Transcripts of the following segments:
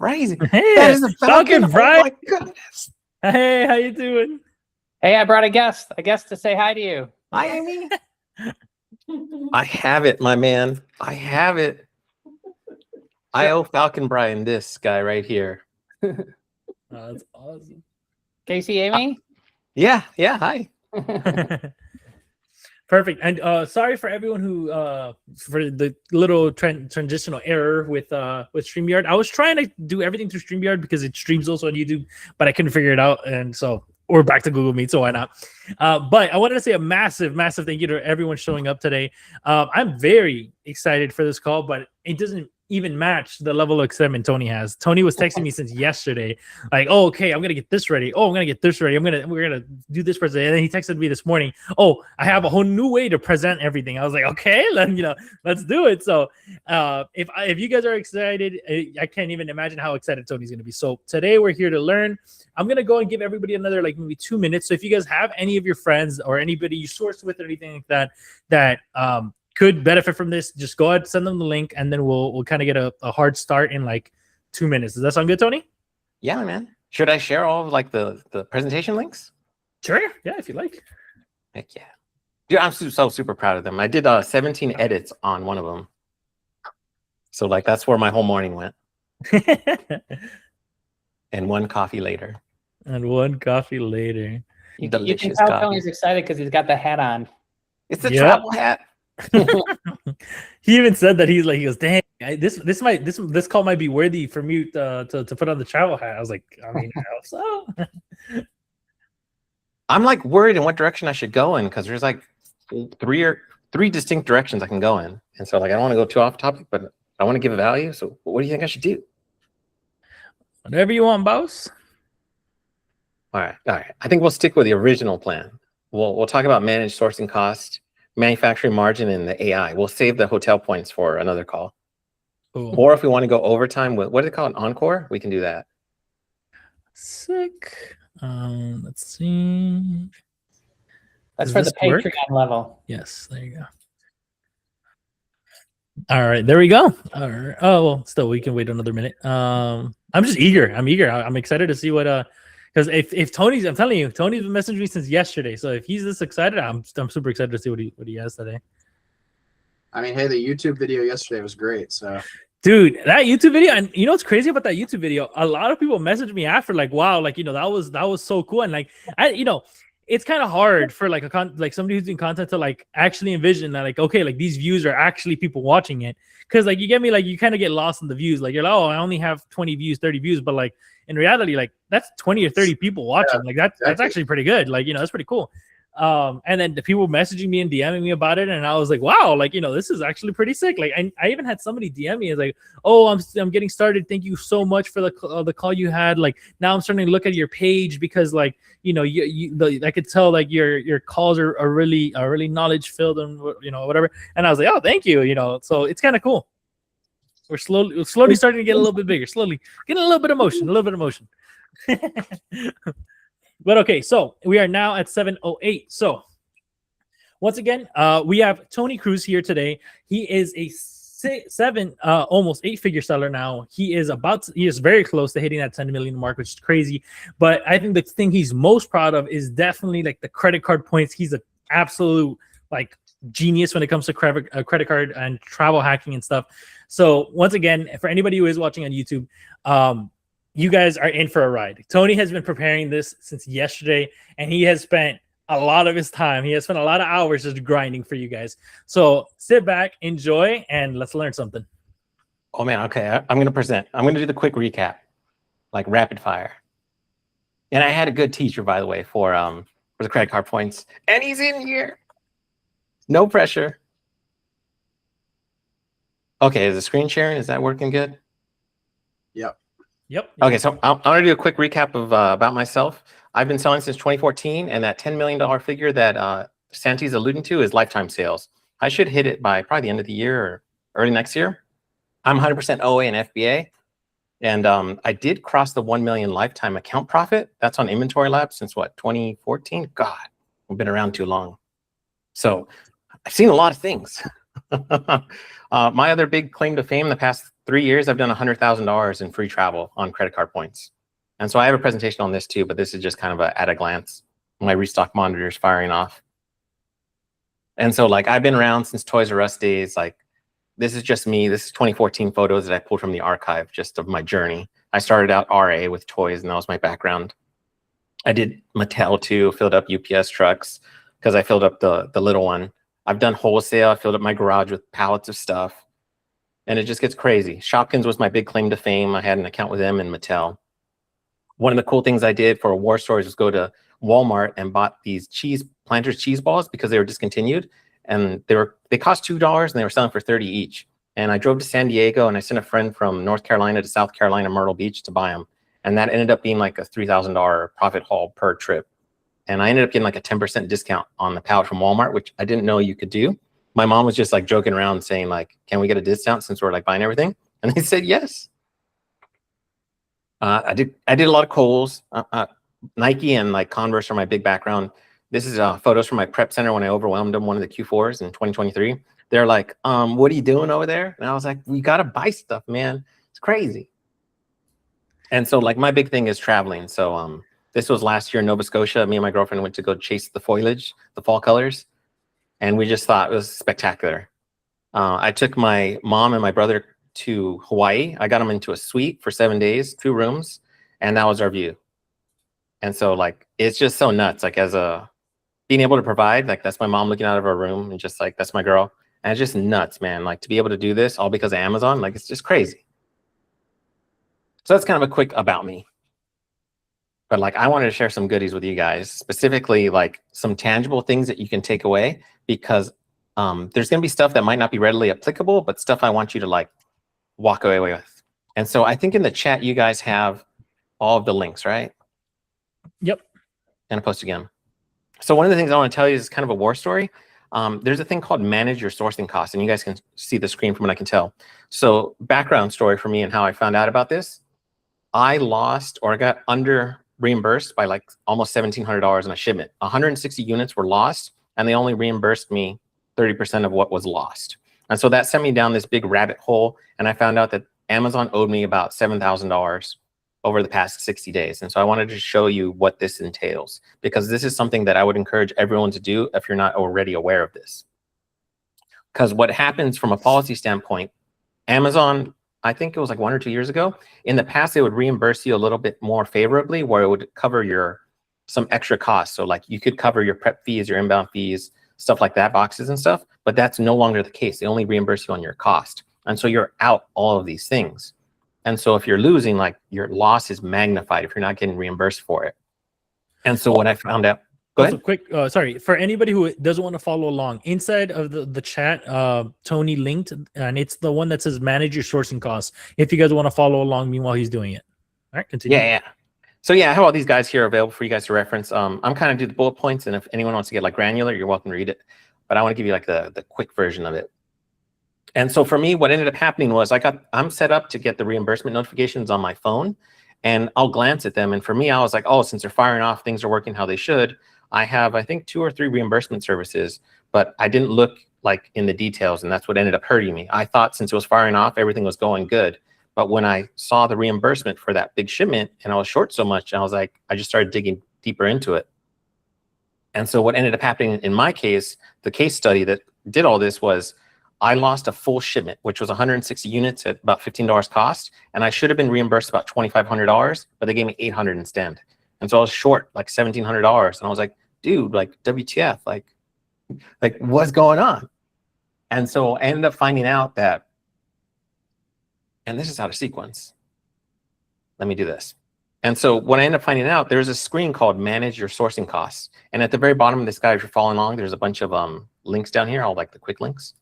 crazy. Hey, that is a Falcon, Brian. Oh my goodness. Hey, how you doing? Hey, I brought a guest to say hi to you. Hi, Amy. I have it, my man. I have it. I owe Falcon Brian this guy right here. Oh, that's awesome. Casey, Amy? Yeah, hi. Perfect. And sorry for everyone who for the little transitional error with StreamYard. I was trying to do everything through StreamYard because it streams also on YouTube, but I couldn't figure it out, and so we're back to Google Meet, so why not? But I wanted to say a massive thank you to everyone showing up today. I'm very excited for this call, but it doesn't even match the level of excitement Tony has. Tony was texting me since yesterday, like, "Oh, okay, I'm gonna get this ready. Oh, I'm gonna get this ready. We're gonna do this presentation." And then he texted me this morning, "Oh, I have a whole new way to present everything." I was like, "Okay, let's do it." So, if you guys are excited, I can't even imagine how excited Tony's gonna be. So today we're here to learn. I'm gonna go and give everybody another like maybe 2 minutes. So if you guys have any of your friends or anybody you sourced with or anything like that could benefit from this, just go ahead, send them the link, and then we'll kind of get a hard start in like 2 minutes. Does that sound good, Tony? Yeah, man. Should I share all of like the presentation links? Sure. Yeah, if you like. Heck yeah. Dude, I'm so super proud of them. I did 17 edits on one of them. So like that's where my whole morning went. And one coffee later. You Delicious can tell coffee. Tony's excited because he's got the hat on. It's a travel hat. He even said that he goes, "Dang, this call might be worthy for me to put on the travel hat." I was like, I mean, I hope so. I'm like worried in what direction I should go in because there's like three distinct directions I can go in, and so like I don't want to go too off topic, but I want to give a value. So what do you think I should do? Whatever you want, boss. All right. I think we'll stick with the original plan. We'll talk about managed sourcing cost, manufacturing margin, and the AI. We'll save the hotel points for another call. Cool. Or if we want to go overtime with, what do they call it, encore? We can do that. Sick. Let's see. That's Does for the this work? Patreon level. Yes, there you go. All right, there we go. All right. Oh, well, still, we can wait another minute. I'm just eager. I'm excited to see what because if Tony's, I'm telling you, Tony's been messaging me since yesterday. So if he's this excited, I'm super excited to see what he has today. I mean, hey, the YouTube video yesterday was great. So, dude, that YouTube video, and you know what's crazy about that YouTube video? A lot of people messaged me after, like, wow, like, that was so cool. And like, it's kind of hard for like somebody who's doing content to like actually envision that, like, okay, like these views are actually people watching it. Cause like, you get me, like, you kind of get lost in the views. Like, you're like, oh, I only have 20 views, 30 views. But like, in reality, like that's 20 or 30 people watching. Yeah, like that's actually pretty good. Like, that's pretty cool. And then the people messaging me and DMing me about it, and I was like, wow, like, this is actually pretty sick. Like, I even had somebody DM me, is like, oh, I'm getting started. Thank you so much for the call you had. Like, now I'm starting to look at your page because, like, I could tell like your calls are really knowledge filled and whatever. And I was like, oh, thank you. So it's kind of cool. We're slowly starting to get a little bit bigger. Slowly getting a little bit of motion. But okay, so we are now at 7:08. So once again, we have Tony Cruz here today. He is a almost 8-figure seller now. He is very close to hitting that 10 million mark, which is crazy. But I think the thing he's most proud of is definitely like the credit card points. He's an absolute like genius when it comes to credit card and travel hacking and stuff. So once again, for anybody who is watching on YouTube, you guys are in for a ride. Tony has been preparing this since yesterday, and he has spent a lot of his time. He has spent a lot of hours just grinding for you guys. So sit back, enjoy, and let's learn something. Oh man, okay. I'm going to present. I'm going to do the quick recap, like rapid fire. And I had a good teacher, by the way, for the credit card points, and he's in here. No pressure. Okay, is the screen sharing? Is that working good? Yep. Okay, so I'm going to do a quick recap of about myself. I've been selling since 2014, and that $10 million figure that Santi's alluding to is lifetime sales. I should hit it by probably the end of the year or early next year. I'm 100% OA and FBA, and I did cross the 1 million lifetime account profit. That's on Inventory Lab since what, 2014? God, I've been around too long. So I've seen a lot of things. My other big claim to fame the past 3 years, I've done $100,000 in free travel on credit card points. And so I have a presentation on this too, but this is just kind of at a glance. My restock monitor is firing off. And so like I've been around since Toys R Us days. Like this is just me. This is 2014 photos that I pulled from the archive just of my journey. I started out RA with toys, and that was my background. I did Mattel too, filled up UPS trucks because I filled up the little one. I've done wholesale. I filled up my garage with pallets of stuff, and it just gets crazy. Shopkins was my big claim to fame. I had an account with them and Mattel. One of the cool things I did for war stories was go to Walmart and bought these Planters cheese balls because they were discontinued, and they cost $2 and they were selling for 30 each. And I drove to San Diego and I sent a friend from North Carolina to South Carolina, Myrtle Beach, to buy them. And that ended up being like a $3,000 profit haul per trip. And I ended up getting like a 10% discount on the pallet from Walmart, which I didn't know you could do. My mom was just like joking around saying like, can we get a discount since we're like buying everything? And they said yes. I did a lot of Kohl's. Nike and like Converse are my big background. This is photos from my prep center when I overwhelmed them, one of the Q4s in 2023. They're like, what are you doing over there? And I was like, we got to buy stuff, man. It's crazy. And so like my big thing is traveling. So this was last year in Nova Scotia. Me and my girlfriend went to go chase the foliage, the fall colors. And we just thought it was spectacular. I took my mom and my brother to Hawaii. I got them into a suite for 7 days, 2 rooms, and that was our view. And so like, it's just so nuts. Like being able to provide, like that's my mom looking out of her room and just like, that's my girl. And it's just nuts, man. Like to be able to do this all because of Amazon, like it's just crazy. So that's kind of a quick about me. But like, I wanted to share some goodies with you guys, specifically like some tangible things that you can take away, because there's going to be stuff that might not be readily applicable, but stuff I want you to like walk away with. And so I think in the chat, you guys have all of the links, right? Yep. And I'll post again. So one of the things I want to tell you is kind of a war story. There's a thing called manage your sourcing costs, and you guys can see the screen from what I can tell. So background story for me and how I found out about this. I lost or I got under reimbursed by like almost $1,700 on a shipment. 160 units were lost, and they only reimbursed me 30% of what was lost. And so that sent me down this big rabbit hole, and I found out that Amazon owed me about $7,000 over the past 60 days. And so I wanted to show you what this entails, because this is something that I would encourage everyone to do if you're not already aware of this. Because what happens from a policy standpoint, Amazon, I think it was like 1 or 2 years ago, in the past, they would reimburse you a little bit more favorably, where it would cover some extra costs. So like you could cover your prep fees, your inbound fees, stuff like that, boxes and stuff, but that's no longer the case. They only reimburse you on your cost. And so you're out all of these things. And so if you're losing, like your loss is magnified if you're not getting reimbursed for it. And so what I found out, go ahead. Quick, sorry, for anybody who doesn't want to follow along, inside of the chat, Tony linked, and it's the one that says manage your sourcing costs. If you guys want to follow along meanwhile he's doing it. All right, continue. Yeah. So yeah, I have all these guys here available for you guys to reference. I'm kind of do the bullet points, and if anyone wants to get like granular, you're welcome to read it. But I want to give you like the quick version of it. And so for me, what ended up happening was I'm set up to get the reimbursement notifications on my phone, and I'll glance at them. And for me, I was like, oh, since they're firing off, things are working how they should. I have, I think, 2 or 3 reimbursement services, but I didn't look like in the details, and that's what ended up hurting me. I thought since it was firing off, everything was going good. But when I saw the reimbursement for that big shipment and I was short so much, I was like, I just started digging deeper into it. And so what ended up happening in my case, the case study that did all this was I lost a full shipment, which was 160 units at about $15 cost. And I should have been reimbursed about $2,500, but they gave me $800 instead. And so I was short like $1,700. And I was like, dude, like WTF, like what's going on? And so I ended up finding out that, and this is out of sequence. Let me do this. And so what I ended up finding out, there's a screen called manage your sourcing costs. And at the very bottom of this guide, if you're following along, there's a bunch of links down here, all like the quick links.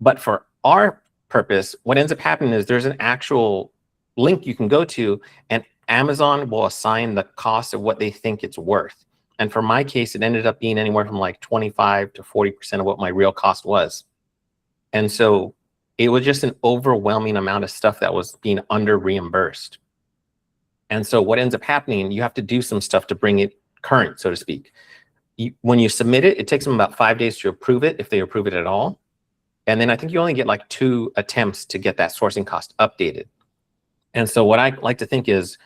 But for our purpose, what ends up happening is there's an actual link you can go to, and Amazon will assign the cost of what they think it's worth. And for my case, it ended up being anywhere from like 25 to 40% of what my real cost was. And so it was just an overwhelming amount of stuff that was being under reimbursed. And so what ends up happening, you have to do some stuff to bring it current, so to speak. When you submit it, it takes them about 5 days to approve it, if they approve it at all. And then I think you only get like 2 attempts to get that sourcing cost updated. And so what I like to think is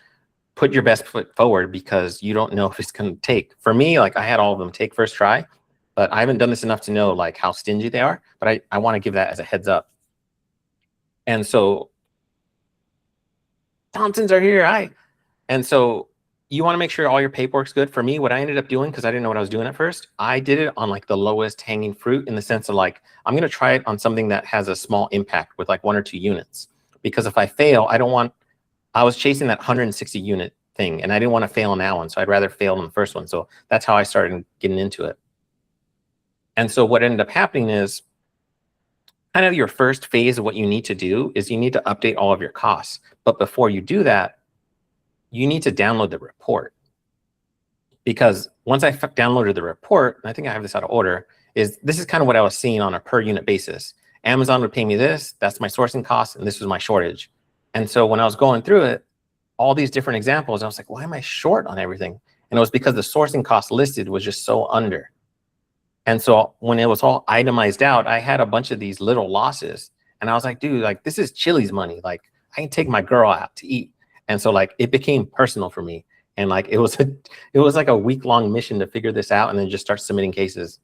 put your best foot forward, because you don't know if it's going to take. For me, like I had all of them take first try, but I haven't done this enough to know like how stingy they are. But I want to give that as a heads up. And so Thompsons are here. And so you want to make sure all your paperwork's good. For me, what I ended up doing, because I didn't know what I was doing at first, I did it on like the lowest hanging fruit, in the sense of like, I'm going to try it on something that has a small impact with like 1 or 2 units. Because if I fail, I was chasing that 160 unit thing, and I didn't want to fail on that one. So I'd rather fail on the first one. So that's how I started getting into it. And so what ended up happening is, kind of your first phase of what you need to do is you need to update all of your costs. But before you do that, you need to download the report. Because once I downloaded the report, and I think I have this out of order, this is kind of what I was seeing on a per unit basis. Amazon would pay me this, that's my sourcing cost, and this was my shortage. And so when I was going through it, all these different examples, I was like, why am I short on everything? And it was because the sourcing cost listed was just so under. And so when it was all itemized out, I had a bunch of these little losses. And I was like, dude, like this is Chili's money. Like I can take my girl out to eat. And so like it became personal for me. And like it was like a week-long mission to figure this out and then just start submitting cases.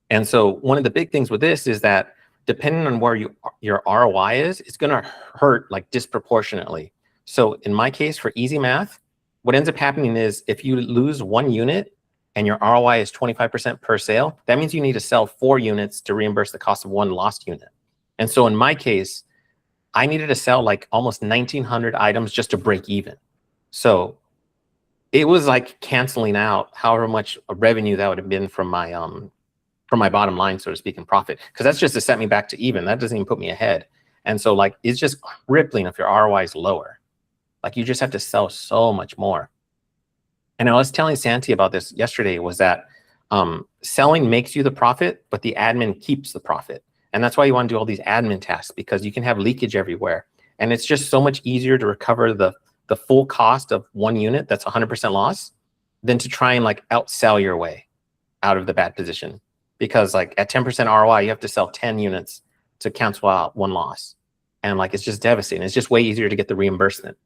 And so one of the big things with this is that depending on where your ROI is, it's going to hurt like disproportionately. So in my case, for easy math, what ends up happening is if you lose 1 unit and your ROI is 25% per sale, that means you need to sell 4 units to reimburse the cost of 1 lost unit. And so in my case, I needed to sell like almost 1,900 items just to break even. So it was like canceling out however much revenue that would have been from my bottom line, so to speak, in profit, because that's just to set me back to even. That doesn't even put me ahead. And so like, it's just crippling if your ROI is lower. Like you just have to sell so much more. And I was telling Santi about this yesterday, was that selling makes you the profit, but the admin keeps the profit. And that's why you want to do all these admin tasks, because you can have leakage everywhere. And it's just so much easier to recover the full cost of 1 unit that's 100% loss than to try and like outsell your way out of the bad position. Because like at 10% ROI, you have to sell 10 units to cancel out 1 loss. And like, it's just devastating. It's just way easier to get the reimbursement.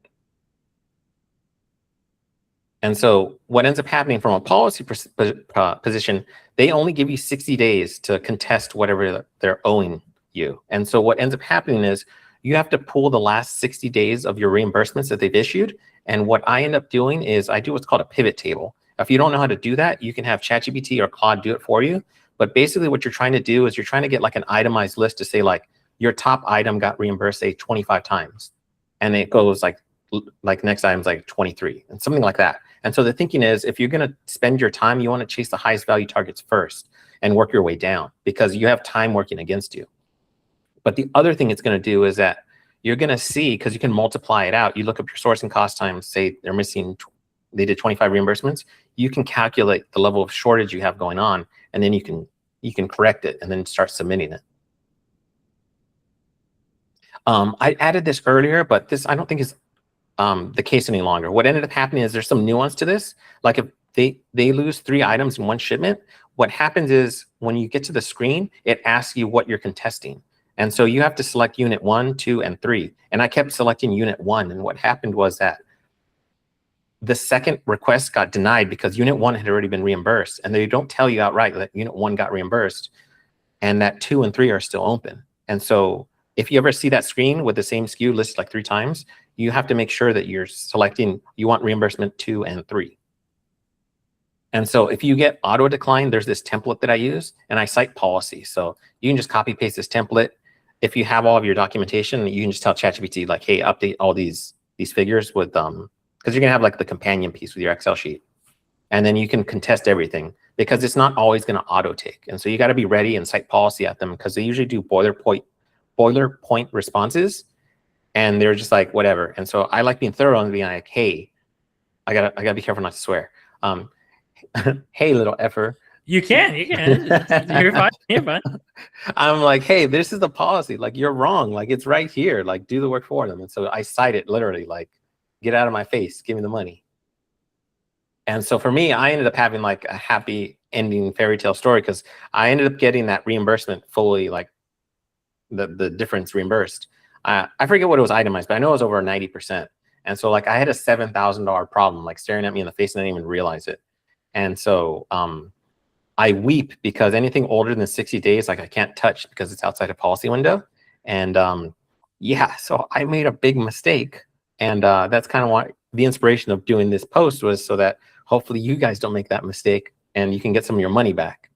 And so what ends up happening from a policy position, they only give you 60 days to contest whatever they're owing you. And so what ends up happening is you have to pull the last 60 days of your reimbursements that they've issued. And what I end up doing is I do what's called a pivot table. If you don't know how to do that, you can have ChatGPT or Claude do it for you. But basically what you're trying to do is you're trying to get like an itemized list to say like your top item got reimbursed, say 25 times. And it goes like next item's like 23 and something like that. And so the thinking is if you're going to spend your time, you want to chase the highest value targets first and work your way down, because you have time working against you. But the other thing it's going to do is that you're going to see, because you can multiply it out. You look up your sourcing cost times, say they did 25 reimbursements. You can calculate the level of shortage you have going on, and then you can correct it and then start submitting it. I added this earlier, but this I don't think is the case any longer. What ended up happening is there's some nuance to this. Like if they lose 3 items in 1 shipment, what happens is when you get to the screen, it asks you what you're contesting. And so you have to select unit 1, 2, and 3. And I kept selecting unit 1. And what happened was that the second request got denied because unit 1 had already been reimbursed. And they don't tell you outright that unit 1 got reimbursed and that 2 and 3 are still open. And so if you ever see that screen with the same SKU listed like 3 times, you have to make sure that you're selecting, you want reimbursement 2 and 3. And so if you get auto decline, there's this template that I use and I cite policy. So you can just copy paste this template. If you have all of your documentation, you can just tell ChatGPT like, hey, update all these figures with, because you're gonna have like the companion piece with your Excel sheet. And then you can contest everything because it's not always gonna auto take. And so you gotta be ready and cite policy at them because they usually do boilerplate responses and they're just like, whatever. And so I like being thorough and being like, hey, I gotta be careful not to swear. Hey, little effer. You can. You're fine. You're fine. I'm like, hey, this is the policy. Like, you're wrong. Like, it's right here. Like, do the work for them. And so I cite it literally, like, get out of my face. Give me the money. And so for me, I ended up having like a happy ending fairy tale story because I ended up getting that reimbursement fully, like the difference reimbursed. I forget what it was itemized, but I know it was over 90%. And so like I had a $7,000 problem like staring at me in the face and I didn't even realize it. And so I weep because anything older than 60 days, like I can't touch because it's outside a policy window. And yeah, so I made a big mistake. And that's kind of why the inspiration of doing this post was so that hopefully you guys don't make that mistake and you can get some of your money back.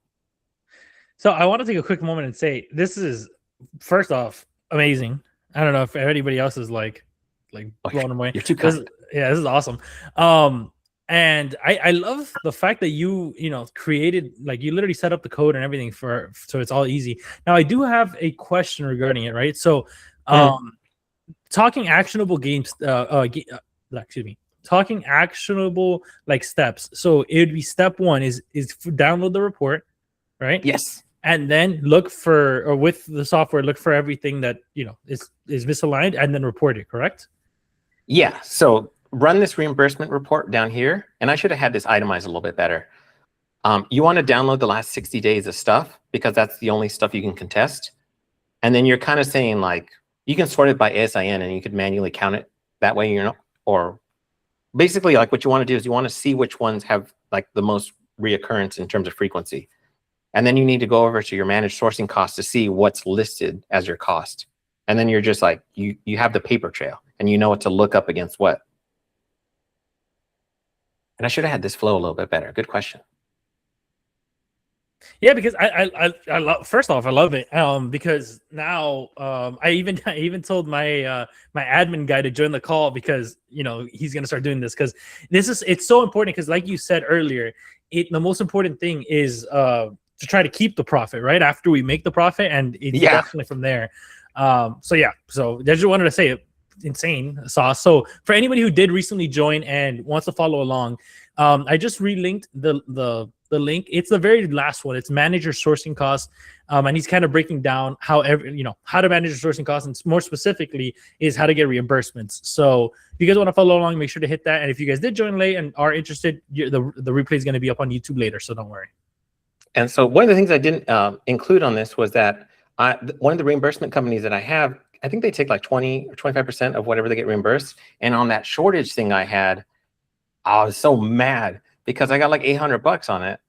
So I want to take a quick moment and say this is, first off, amazing. I don't know if anybody else is like blown away. You're too kind. This is awesome. And I love the fact that you created, like, you literally set up the code and everything so it's all easy. Now I do have a question regarding it, right? So talking actionable games, excuse me, talking actionable like steps. So it would be step one is download the report, right? Yes. And then look for, or with the software, look for everything that is misaligned, and then report it. Correct? Yeah. So run this reimbursement report down here, and I should have had this itemized a little bit better. You want to download the last 60 days of stuff because that's the only stuff you can contest. And then you're kind of saying like, you can sort it by ASIN and you could manually count it that way, or basically like what you want to do is you want to see which ones have like the most reoccurrence in terms of frequency. And then you need to go over to your managed sourcing costs to see what's listed as your cost. And then you're just like, you have the paper trail and you know what to look up against what. And I should have had this flow a little bit better. Good question. Yeah, because I love, first off, I love it. Because now I even told my my admin guy to join the call because he's gonna start doing this because it's so important because like you said earlier, the most important thing is to try to keep the profit right after we make the profit, and it's definitely from there. So I just wanted to say it. Insane sauce. So for anybody who did recently join and wants to follow along, I just relinked the link. It's the very last one. It's manage your sourcing costs, and he's kind of breaking down how to manage your sourcing costs, and more specifically is how to get reimbursements. So if you guys want to follow along, make sure to hit that. And if you guys did join late and are interested, the replay is going to be up on YouTube later, so don't worry. And so one of the things I didn't include on this was that one of the reimbursement companies that I have, I think they take like 20 or 25% of whatever they get reimbursed. And on that shortage thing I had, I was so mad because I got like $800 on it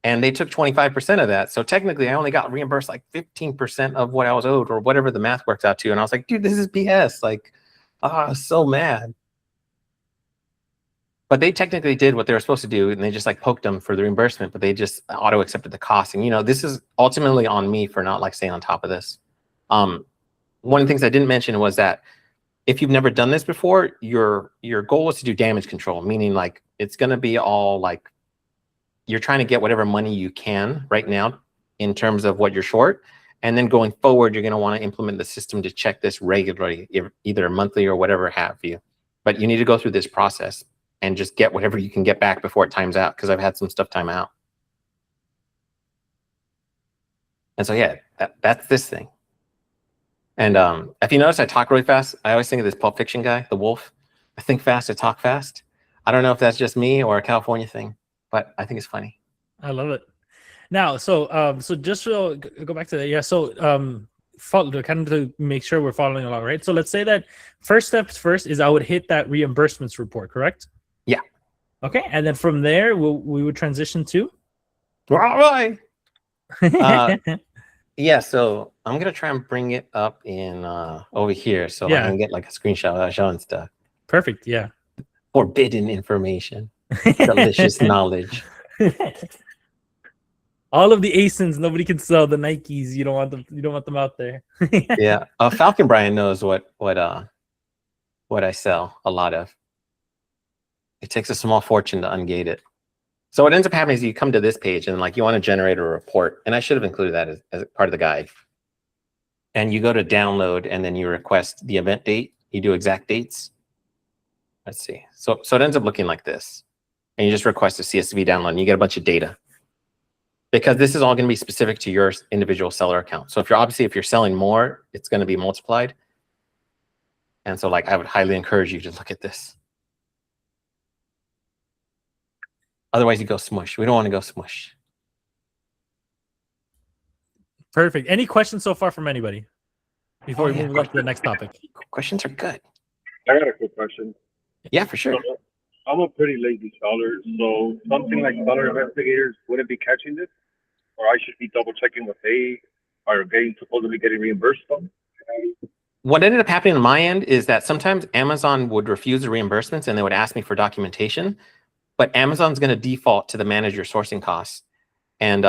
and they took 25% of that. So technically I only got reimbursed like 15% of what I was owed or whatever the math works out to. And I was like, dude, this is BS. Like, I was so mad. But they technically did what they were supposed to do and they just like poked them for the reimbursement, but they just auto accepted the cost. And this is ultimately on me for not like staying on top of this. One of the things I didn't mention was that if you've never done this before, your goal is to do damage control, meaning like it's going to be all like you're trying to get whatever money you can right now in terms of what you're short. And then going forward, you're going to want to implement the system to check this regularly, either monthly or whatever have you. But you need to go through this process and just get whatever you can get back before it times out, because I've had some stuff time out. And so, yeah, that's this thing. And if you notice, I talk really fast. I always think of this Pulp Fiction guy, the wolf. I think fast, I talk fast. I don't know if that's just me or a California thing, but I think it's funny. I love it. Now, so just to go back to that, yeah. So kind of to make sure we're following along, right? So let's say that first steps first is I would hit that reimbursements report, correct? Yeah. Okay, and then from there we would transition to. All right. Yeah, so I'm gonna try and bring it up in over here so I can get like a screenshot showing stuff. Perfect. Yeah. Forbidden information, delicious knowledge. All of the ASINs, nobody can sell the Nikes. You don't want them. You don't want them out there. Yeah, Falcon Brian knows what I sell a lot of. It takes a small fortune to ungate it. So what ends up happening is you come to this page and like you want to generate a report, and I should have included that as part of the guide. And you go to download, and then you request the event date. You do exact dates. Let's see. So it ends up looking like this, and you just request a CSV download, and you get a bunch of data. Because this is all going to be specific to your individual seller account. So if you're selling more, it's going to be multiplied. And so like I would highly encourage you to look at this. Otherwise you go smush. We don't want to go smush. Perfect. Any questions so far from anybody before we yeah, move on to the next topic? Questions are good. I got a quick question. Yeah, for sure. So, I'm a pretty lazy seller, so something like seller investigators wouldn't be catching this, or I should be double checking what they are supposedly getting reimbursed from. What ended up happening on my end is that sometimes Amazon would refuse the reimbursements and they would ask me for documentation, but Amazon's going to default to the manage your sourcing costs. And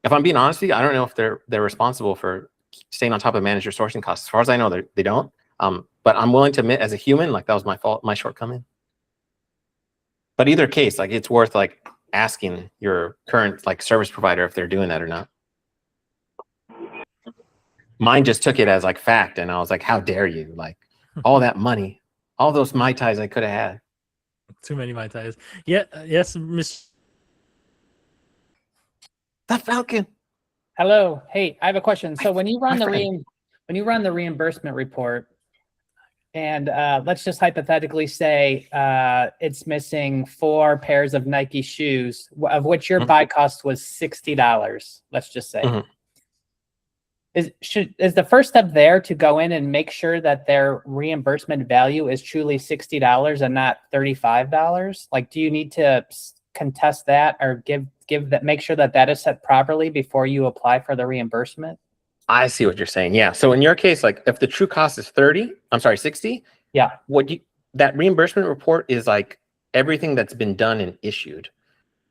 if I'm being honest with you, I don't know if they're responsible for staying on top of manage your sourcing costs. As far as I know, they don't. But I'm willing to admit as a human, like that was my fault, my shortcoming. But either case, like it's worth like asking your current like service provider if they're doing that or not. Mine just took it as like fact, and I was like, "How dare you!" Like all that money, all those Mai Tais I could have had. Too many Mai Tais. Yeah. Yes, Miss. The Falcon. Hello. Hey, I have a question. So when you run my the friend. when you run the reimbursement report, and let's just hypothetically say it's missing 4 pairs of Nike shoes, of which your buy cost was $60. Let's just say. Mhm. Is the first step there to go in and make sure that their reimbursement value is truly $60 and not $35? Like, do you need to contest that or give that, make sure that that is set properly before you apply for the reimbursement? I see what you're saying. Yeah. So in your case, like if the true cost is 60, Yeah. That reimbursement report is like everything that's been done and issued.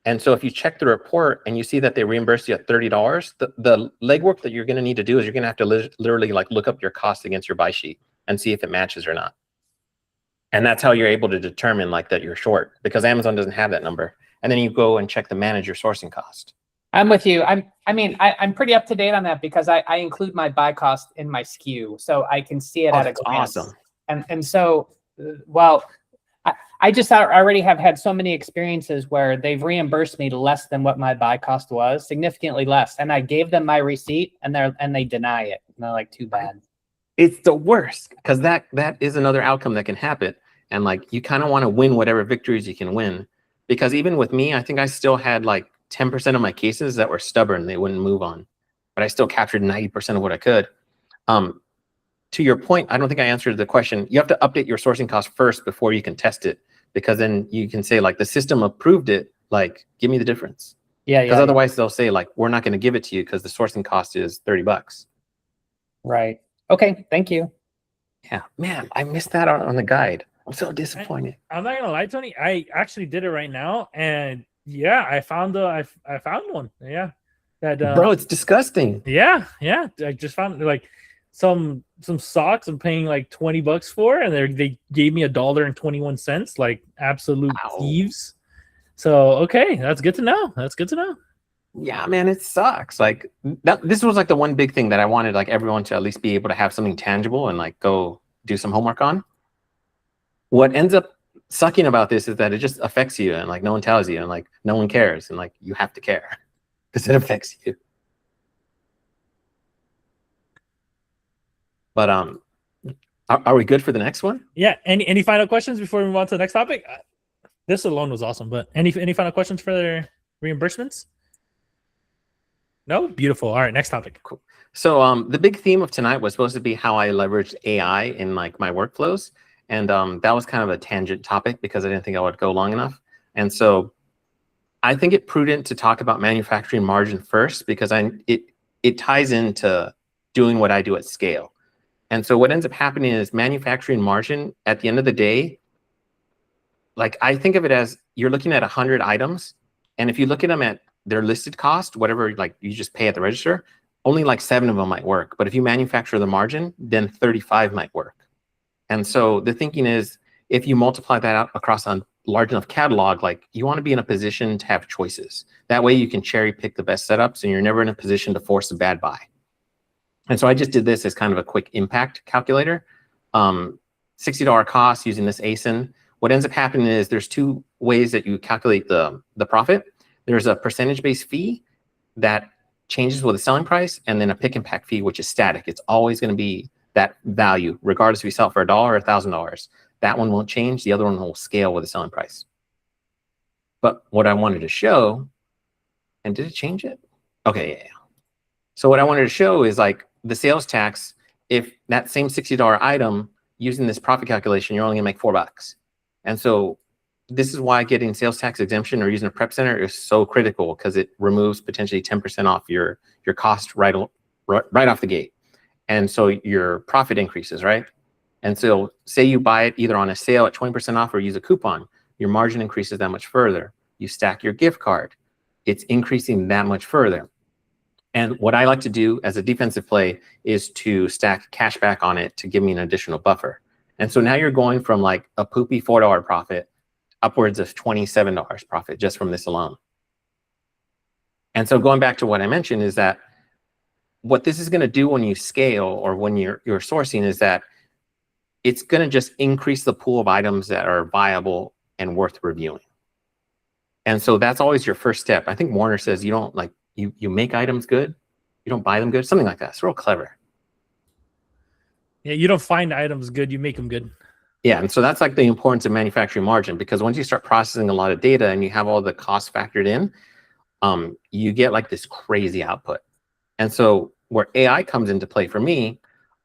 And so if you check the report and you see that they reimburse you at $30, the legwork that you're going to need to do is you're going to have to literally like look up your cost against your buy sheet and see if it matches or not. And that's how you're able to determine like that you're short, because Amazon doesn't have that number. And then you go and check the manager sourcing cost. I'm with you. I'm pretty up to date on that because I include my buy cost in my SKU, so I can see it at a That's glance. awesome. And so, well, I just already have had so many experiences where they've reimbursed me less than what my buy cost was, significantly less, and I gave them my receipt, and they deny it. And they're like, "Too bad." It's the worst, because that is another outcome that can happen. And like you kind of want to win whatever victories you can win, because even with me, I think I still had like 10% of my cases that were stubborn; they wouldn't move on, but I still captured 90% of what I could. To your point, I don't think I answered the question. You have to update your sourcing cost first before you can test it, because then you can say like the system approved it, like give me the difference. Yeah, Because otherwise they'll say like we're not going to give it to you because the sourcing cost is $30. Right. Okay. Thank you. Yeah, man, I missed that on the guide. I'm so disappointed. I'm not gonna lie, Tony. I actually did it right now, and yeah, I found I found one. Yeah, that Bro, it's disgusting. Yeah. I just found like some socks I'm paying like $20 for, and they gave me $1.21, like absolute Ow. thieves. So okay, that's good to know. Yeah, man, it sucks. Like this was like the one big thing that I wanted like everyone to at least be able to have something tangible and like go do some homework on. What ends up sucking about this is that it just affects you, and like no one tells you, and like no one cares, and like you have to care because it affects you. But are we good for the next one? Yeah. Any final questions before we move on to the next topic? This alone was awesome, but any final questions for the reimbursements? No? Beautiful. All right, next topic. Cool. So the big theme of tonight was supposed to be how I leveraged AI in like my workflows. And that was kind of a tangent topic because I didn't think I would go long enough. And so I think it prudent to talk about manufacturing margin first, because it ties into doing what I do at scale. And so what ends up happening is manufacturing margin at the end of the day, like I think of it as you're looking at 100 items. And if you look at them at their listed cost, whatever like you just pay at the register, only like 7 of them might work. But if you manufacture the margin, then 35 might work. And so the thinking is, if you multiply that out across a large enough catalog, like you want to be in a position to have choices. That way you can cherry pick the best setups and you're never in a position to force a bad buy. And so I just did this as kind of a quick impact calculator. $60 cost using this ASIN. What ends up happening is there's 2 ways that you calculate the profit. There's a percentage-based fee that changes with the selling price, and then a pick and pack fee, which is static. It's always going to be that value, regardless if you sell it for $1 or $1,000. That one won't change. The other one will scale with the selling price. But what I wanted to show, and did it change it? Okay, yeah. So what I wanted to show is like the sales tax, if that same $60 item using this profit calculation, you're only gonna make $4. And so this is why getting sales tax exemption or using a prep center is so critical, because it removes potentially 10% off your cost right off the gate. And so your profit increases, right? And so say you buy it either on a sale at 20% off or use a coupon, your margin increases that much further. You stack your gift card, it's increasing that much further. And what I like to do as a defensive play is to stack cash back on it to give me an additional buffer. And so now you're going from like a poopy $4 profit upwards of $27 profit just from this alone. And so going back to what I mentioned is that what this is going to do when you scale or when you're sourcing is that it's going to just increase the pool of items that are viable and worth reviewing. And so that's always your first step. I think Warner says you don't like, you make items good, you don't buy them good, something like that. It's real clever. Yeah, you don't find items good, you make them good. Yeah, and so that's like the importance of manufacturing margin, because once you start processing a lot of data and you have all the costs factored in, you get like this crazy output. And so where AI comes into play for me,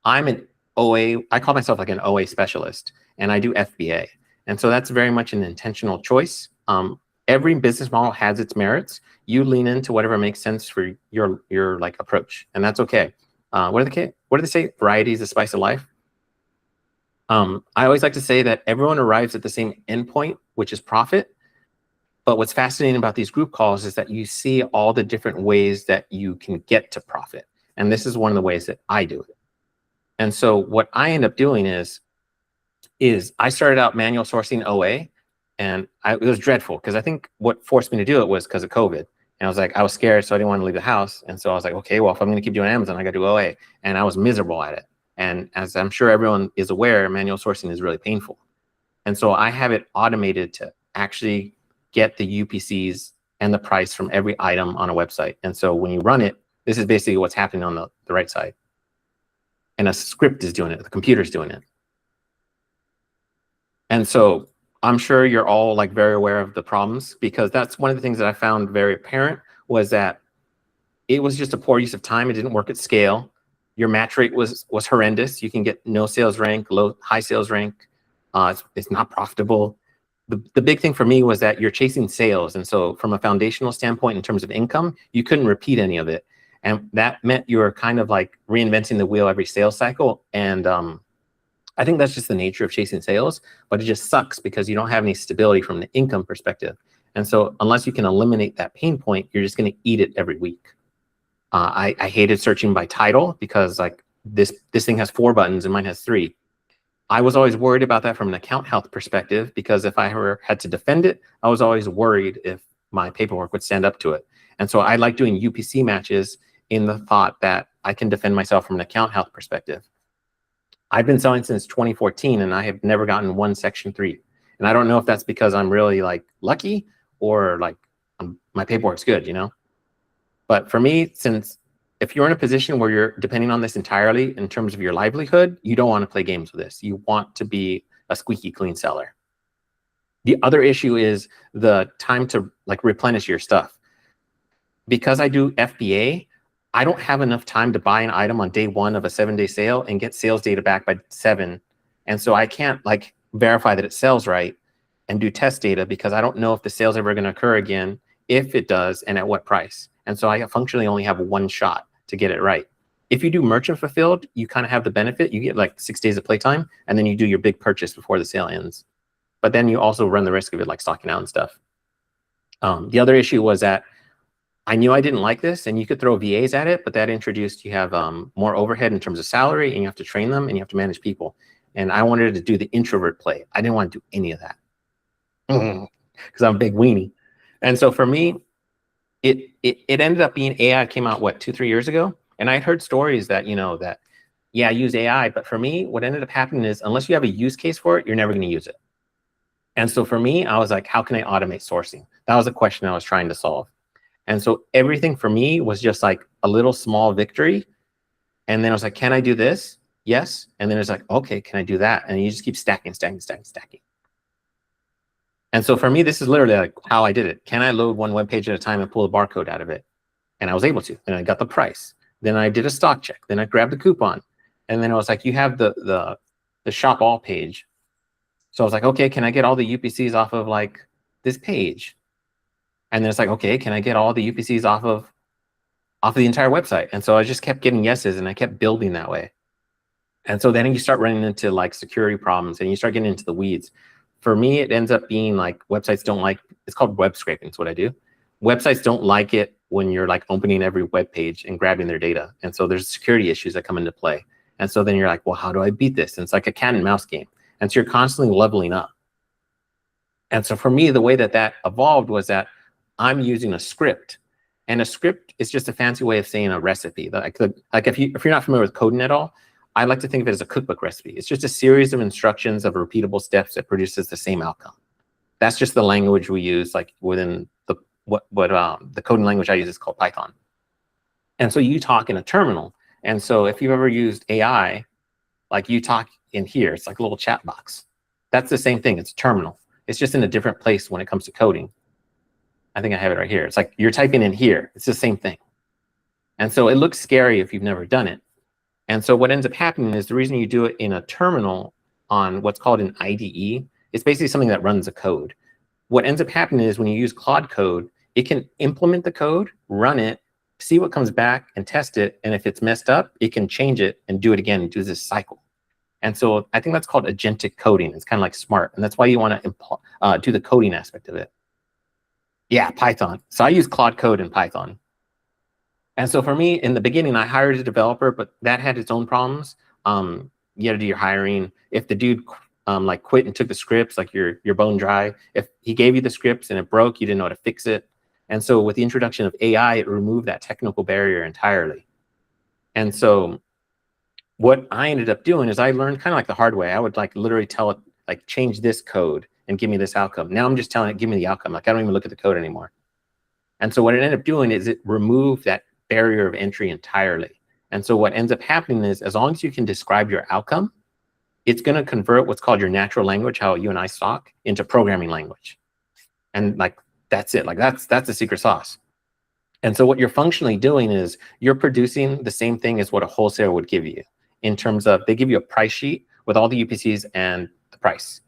I'm an OA, I call myself like an OA specialist, and I do FBA. And so that's very much an intentional choice. Every business model has its merits. You lean into whatever makes sense for your like approach, and that's okay. What do they say? Variety is the spice of life. I always like to say that everyone arrives at the same endpoint, which is profit. But what's fascinating about these group calls is that you see all the different ways that you can get to profit. And this is one of the ways that I do it. And so what I end up doing is I started out manual sourcing OA, and it was dreadful, because I think what forced me to do it was because of COVID. And I was like, I was scared, so I didn't want to leave the house. And so I was like, okay, well, if I'm going to keep doing Amazon, I got to do OA. And I was miserable at it. And as I'm sure everyone is aware, manual sourcing is really painful. And so I have it automated to actually get the UPCs and the price from every item on a website. And so when you run it, this is basically what's happening on the right side. And a script is doing it, the computer's doing it. And so I'm sure you're all like very aware of the problems, because that's one of the things that I found very apparent was that it was just a poor use of time. It didn't work at scale. Your match rate was horrendous. You can get no sales rank, high sales rank. It's not profitable. The big thing for me was that you're chasing sales. And so from a foundational standpoint, in terms of income, you couldn't repeat any of it. And that meant you were kind of like reinventing the wheel every sales cycle. And I think that's just the nature of chasing sales, but it just sucks because you don't have any stability from the income perspective. And so unless you can eliminate that pain point, you're just going to eat it every week. I hated searching by title, because like this thing has 4 buttons and mine has 3. I was always worried about that from an account health perspective, because if I ever had to defend it, I was always worried if my paperwork would stand up to it. And so I like doing UPC matches in the thought that I can defend myself from an account health perspective. I've been selling since 2014, and I have never gotten one Section 3. And I don't know if that's because I'm really like lucky, or like my paperwork's good, you know? But for me, since if you're in a position where you're depending on this entirely in terms of your livelihood, you don't want to play games with this. You want to be a squeaky clean seller. The other issue is the time to like replenish your stuff. Because I do FBA, I don't have enough time to buy an item on day 1 of a 7-day sale and get sales data back by 7. And so I can't like verify that it sells right and do test data, because I don't know if the sale's ever going to occur again, if it does, and at what price. And so I functionally only have 1 shot to get it right. If you do merchant fulfilled, you kind of have the benefit. You get like 6 days of playtime, and then you do your big purchase before the sale ends. But then you also run the risk of it like stocking out and stuff. The other issue was that I knew I didn't like this, and you could throw VAs at it, but that introduced, you have more overhead in terms of salary, and you have to train them, and you have to manage people. And I wanted to do the introvert play. I didn't want to do any of that because I'm a big weenie. And so for me, it ended up being AI came out, what, 2-3 years ago? And I had heard stories that, you know, that, yeah, I use AI. But for me, what ended up happening is unless you have a use case for it, you're never going to use it. And so for me, I was like, how can I automate sourcing? That was a question I was trying to solve. And so everything for me was just like a little small victory. And then I was like, can I do this? Yes. And then it's like, okay, can I do that? And you just keep stacking. And so for me, this is literally like how I did it. Can I load one web page at a time and pull a barcode out of it? And I was able to, and I got the price. Then I did a stock check. Then I grabbed the coupon. And then I was like, you have the shop all page. So I was like, okay, can I get all the UPCs off of like this page? And then it's like, okay, can I get all the UPCs off of the entire website? And so I just kept getting yeses, and I kept building that way. And so then you start running into like security problems, and you start getting into the weeds. For me, it ends up being like websites don't like, it's called web scraping. It's what I do. Websites don't like it when you're like opening every web page and grabbing their data. And so there's security issues that come into play. And so then you're like, well, how do I beat this? And it's like a cat and mouse game. And so you're constantly leveling up. And so for me, the way that evolved was that I'm using a script. And a script is just a fancy way of saying a recipe. Like if you're not familiar with coding at all, I like to think of it as a cookbook recipe. It's just a series of instructions of repeatable steps that produces the same outcome. That's just the language we use, like within the coding language I use is called Python. And so you talk in a terminal. And so if you've ever used AI, like you talk in here, it's like a little chat box. That's the same thing. It's a terminal. It's just in a different place when it comes to coding. I think I have it right here. It's like you're typing in here. It's the same thing. And so it looks scary if you've never done it. And so what ends up happening is the reason you do it in a terminal on what's called an IDE, it's basically something that runs a code. What ends up happening is when you use Claude Code, it can implement the code, run it, see what comes back and test it. And if it's messed up, it can change it and do it again and do this cycle. And so I think that's called agentic coding. It's kind of like smart. And that's why you want to do the coding aspect of it. Yeah, Python. So I use Claude Code in Python. And so for me, in the beginning, I hired a developer, but that had its own problems. You had to do your hiring. If the dude like quit and took the scripts, like you're bone dry. If he gave you the scripts and it broke, you didn't know how to fix it. And so with the introduction of AI, it removed that technical barrier entirely. And so what I ended up doing is I learned kind of like the hard way. I would like literally tell it, like, change this code and give me this outcome. Now I'm just telling it, give me the outcome. Like I don't even look at the code anymore. And so what it ended up doing is it removed that barrier of entry entirely. And so what ends up happening is as long as you can describe your outcome, it's going to convert what's called your natural language, how you and I talk, into programming language. And like, that's it. Like that's the secret sauce. And so what you're functionally doing is you're producing the same thing as what a wholesaler would give you in terms of they give you a price sheet with all the UPCs and the price.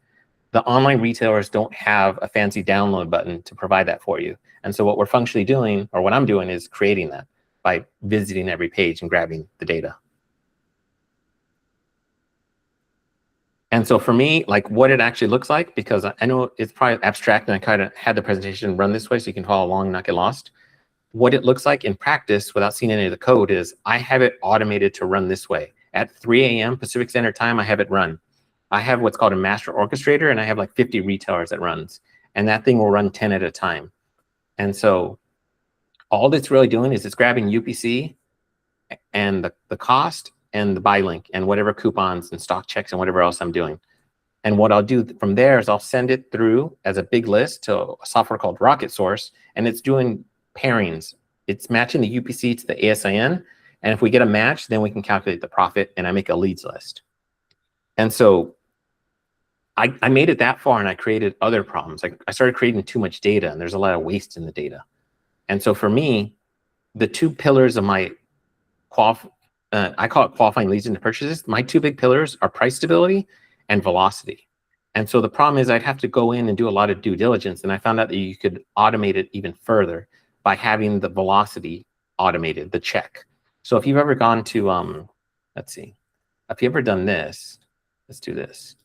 The online retailers don't have a fancy download button to provide that for you. And so what we're functionally doing, or what I'm doing, is creating that by visiting every page and grabbing the data. And so for me, like what it actually looks like, because I know it's probably abstract and I kind of had the presentation run this way so you can follow along and not get lost. What it looks like in practice without seeing any of the code is I have it automated to run this way. At 3 a.m. Pacific Standard Time, I have it run. I have what's called a master orchestrator, and I have like 50 retailers that runs. And that thing will run 10 at a time. And so all that's really doing is it's grabbing UPC and the cost and the buy link and whatever coupons and stock checks and whatever else I'm doing. And what I'll do from there is I'll send it through as a big list to a software called Rocket Source, and it's doing pairings. It's matching the UPC to the ASIN. And if we get a match, then we can calculate the profit, and I make a leads list. And so I made it that far, and I created other problems. Like I started creating too much data, and there's a lot of waste in the data. And so for me, the two pillars of my I call it qualifying leads into purchases. My two big pillars are price stability and velocity. And so the problem is I'd have to go in and do a lot of due diligence. And I found out that you could automate it even further by having the velocity automated, the check. So if you've ever gone to, let's see, if you've ever done this, let's do this.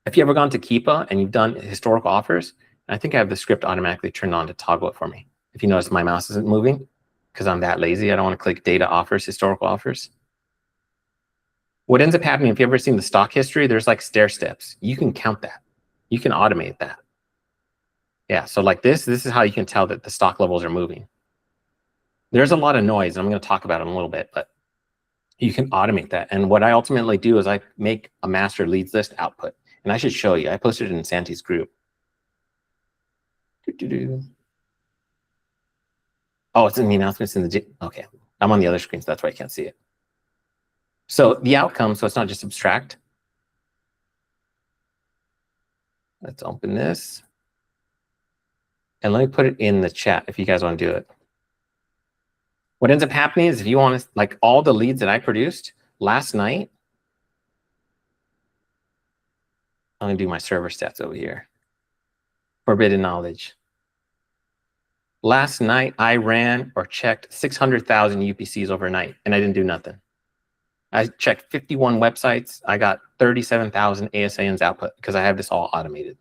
If you've ever gone to Keepa and you've done historical offers, I think I have the script automatically turned on to toggle it for me. If you notice my mouse isn't moving, because I'm that lazy, I don't want to click data offers, historical offers. What ends up happening, if you've ever seen the stock history, there's like stair steps. You can count that. You can automate that. Yeah, so like this is how you can tell that the stock levels are moving. There's a lot of noise, and I'm going to talk about it in a little bit, but you can automate that. And what I ultimately do is I make a master leads list output. And I should show you. I posted it in Santi's group. Oh, it's in the announcements in the, okay. I'm on the other screen, so that's why I can't see it. So the outcome, so it's not just abstract. Let's open this. And let me put it in the chat if you guys want to do it. What ends up happening is if you want to, like all the leads that I produced last night, I'm going to do my server stats over here. Forbidden knowledge. Last night, I ran or checked 600,000 UPCs overnight, and I didn't do nothing. I checked 51 websites. I got 37,000 ASINs output because I have this all automated.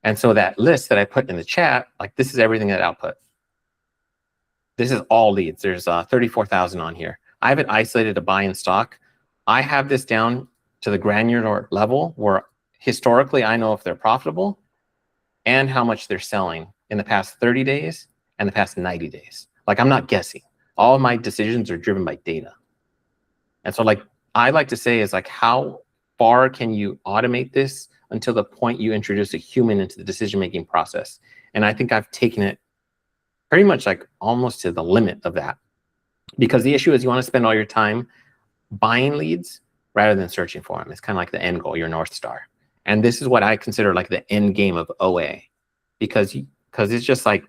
And so that list that I put in the chat, like this is everything that output. This is all leads. There's 34,000 on here. I have it isolated to buy in stock. I have this down to the granular level where historically I know if they're profitable and how much they're selling in the past 30 days and the past 90 days. Like I'm not guessing. All of my decisions are driven by data. And so like I like to say is like how far can you automate this until the point you introduce a human into the decision-making process? And I think I've taken it pretty much like almost to the limit of that. Because the issue is you want to spend all your time buying leads rather than searching for them. It's kind of like the end goal, your North Star. And this is what I consider like the end game of OA. Because it's just like